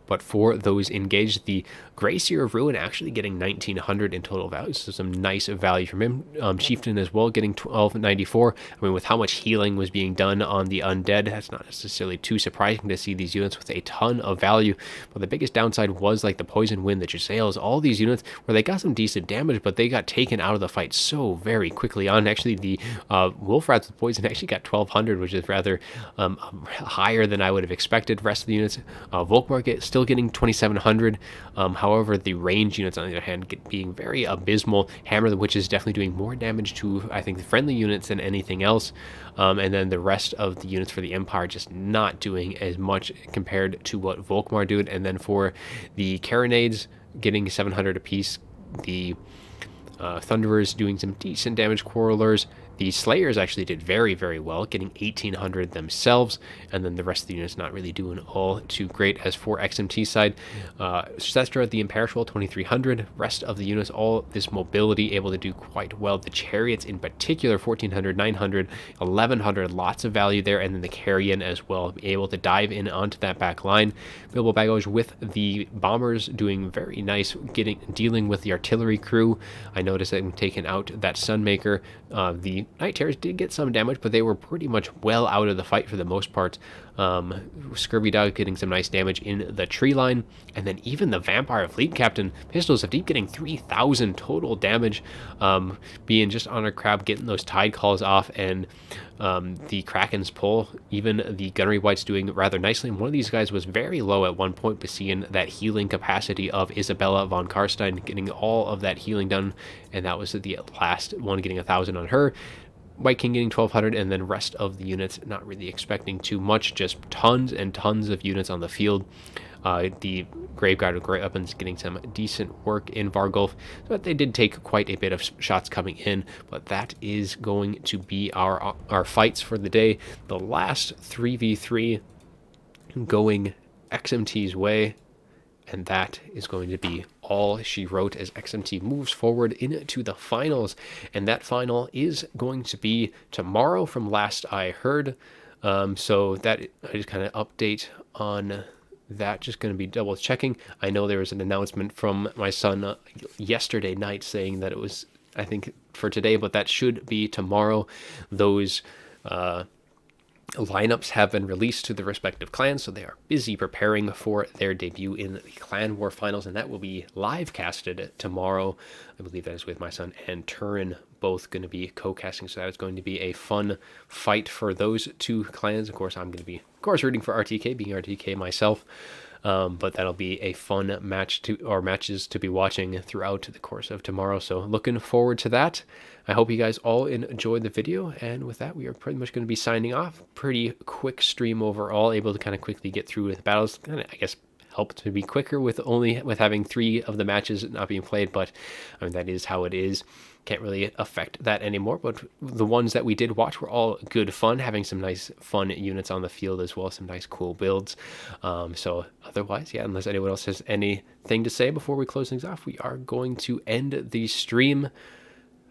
But for those engaged, the Gracier of Ruin actually getting 1,900 in total value, so some nice value from him. Chieftain as well getting 1,294. I mean, with how much healing was being done on the Undead, that's not necessarily too surprising to see these units with a ton of value. But the biggest downside was like the Poison Wind, the Giselles, all these units where they got some decent damage, but they got taken out of the fight so very quickly on. Actually, the Wolfrats with Poison actually got 1,200, which is rather higher than I would have expected. Rest of the units, Volkmar still getting 2,700. However, the range units, on the other hand, being very abysmal. Hammer the Witch is definitely doing more damage to, I think, the friendly units than anything else. And then the rest of the units for the Empire just not doing as much compared to what Volkmar did. And then for the Carronades, getting 700 apiece. The Thunderers doing some decent damage. Quarrelers. The Slayers actually did very, very well, getting 1,800 themselves, and then the rest of the units not really doing all too great. As for XMT side, Sestra, the Imperishable, 2,300. Rest of the units, all this mobility, able to do quite well. The Chariots in particular, 1,400, 900, 1,100, lots of value there, and then the Carrion as well, able to dive in onto that back line. Bilbo Baggage with the Bombers doing very nice, dealing with the artillery crew. I noticed them taking out that Sunmaker. The Night Terrors did get some damage, but they were pretty much well out of the fight for the most part. Scurvy Dog getting some nice damage in the tree line, and then even the Vampire Fleet Captain, Pistols of Deep, getting 3,000 total damage, being just on a crab, getting those tide calls off, and the Kraken's pull, even the Gunnery Whites doing rather nicely. And one of these guys was very low at one point, but seeing that healing capacity of Isabella von Karstein, getting all of that healing done, and that was the last one, getting 1,000 on her. White King getting 1,200, and then rest of the units not really expecting too much, just tons and tons of units on the field. The Graveguard with Great Weapons getting some decent work in Vargulf, but they did take quite a bit of shots coming in. But that is going to be our fights for the day. The last 3v3 going XMT's way, and that is going to be all she wrote as XMT moves forward into the finals. And that final is going to be tomorrow from last I heard. So that I just kind of update on that, just going to be double checking. I know there was an announcement from my son yesterday night saying that it was, I think, for today, but that should be tomorrow. Those lineups have been released to the respective clans, so they are busy preparing for their debut in the Clan War Finals, and that will be live casted tomorrow. I believe that is with my son and Turin both going to be co-casting, so that is going to be a fun fight for those two clans. Of course, I'm going to be, rooting for RTK, being RTK myself. But that'll be a fun matches to be watching throughout the course of tomorrow. So looking forward to that. I hope you guys all enjoyed the video. And with that, we are pretty much going to be signing off. Pretty quick stream overall, able to kind of quickly get through the battles. Kind of, I guess, help to be quicker with having 3 of the matches not being played, but I mean, that is how it is. Can't really affect that anymore, but the ones that we did watch were all good fun, having some nice fun units on the field as well, some nice cool builds. So otherwise, yeah, unless anyone else has anything to say before we close things off, we are going to end the stream.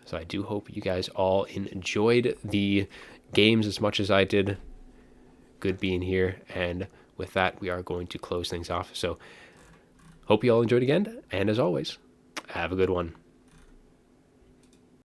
So I do hope you guys all enjoyed the games as much as I did. Good being here, and with that, we are going to close things off. So hope you all enjoyed again, and as always, have a good one.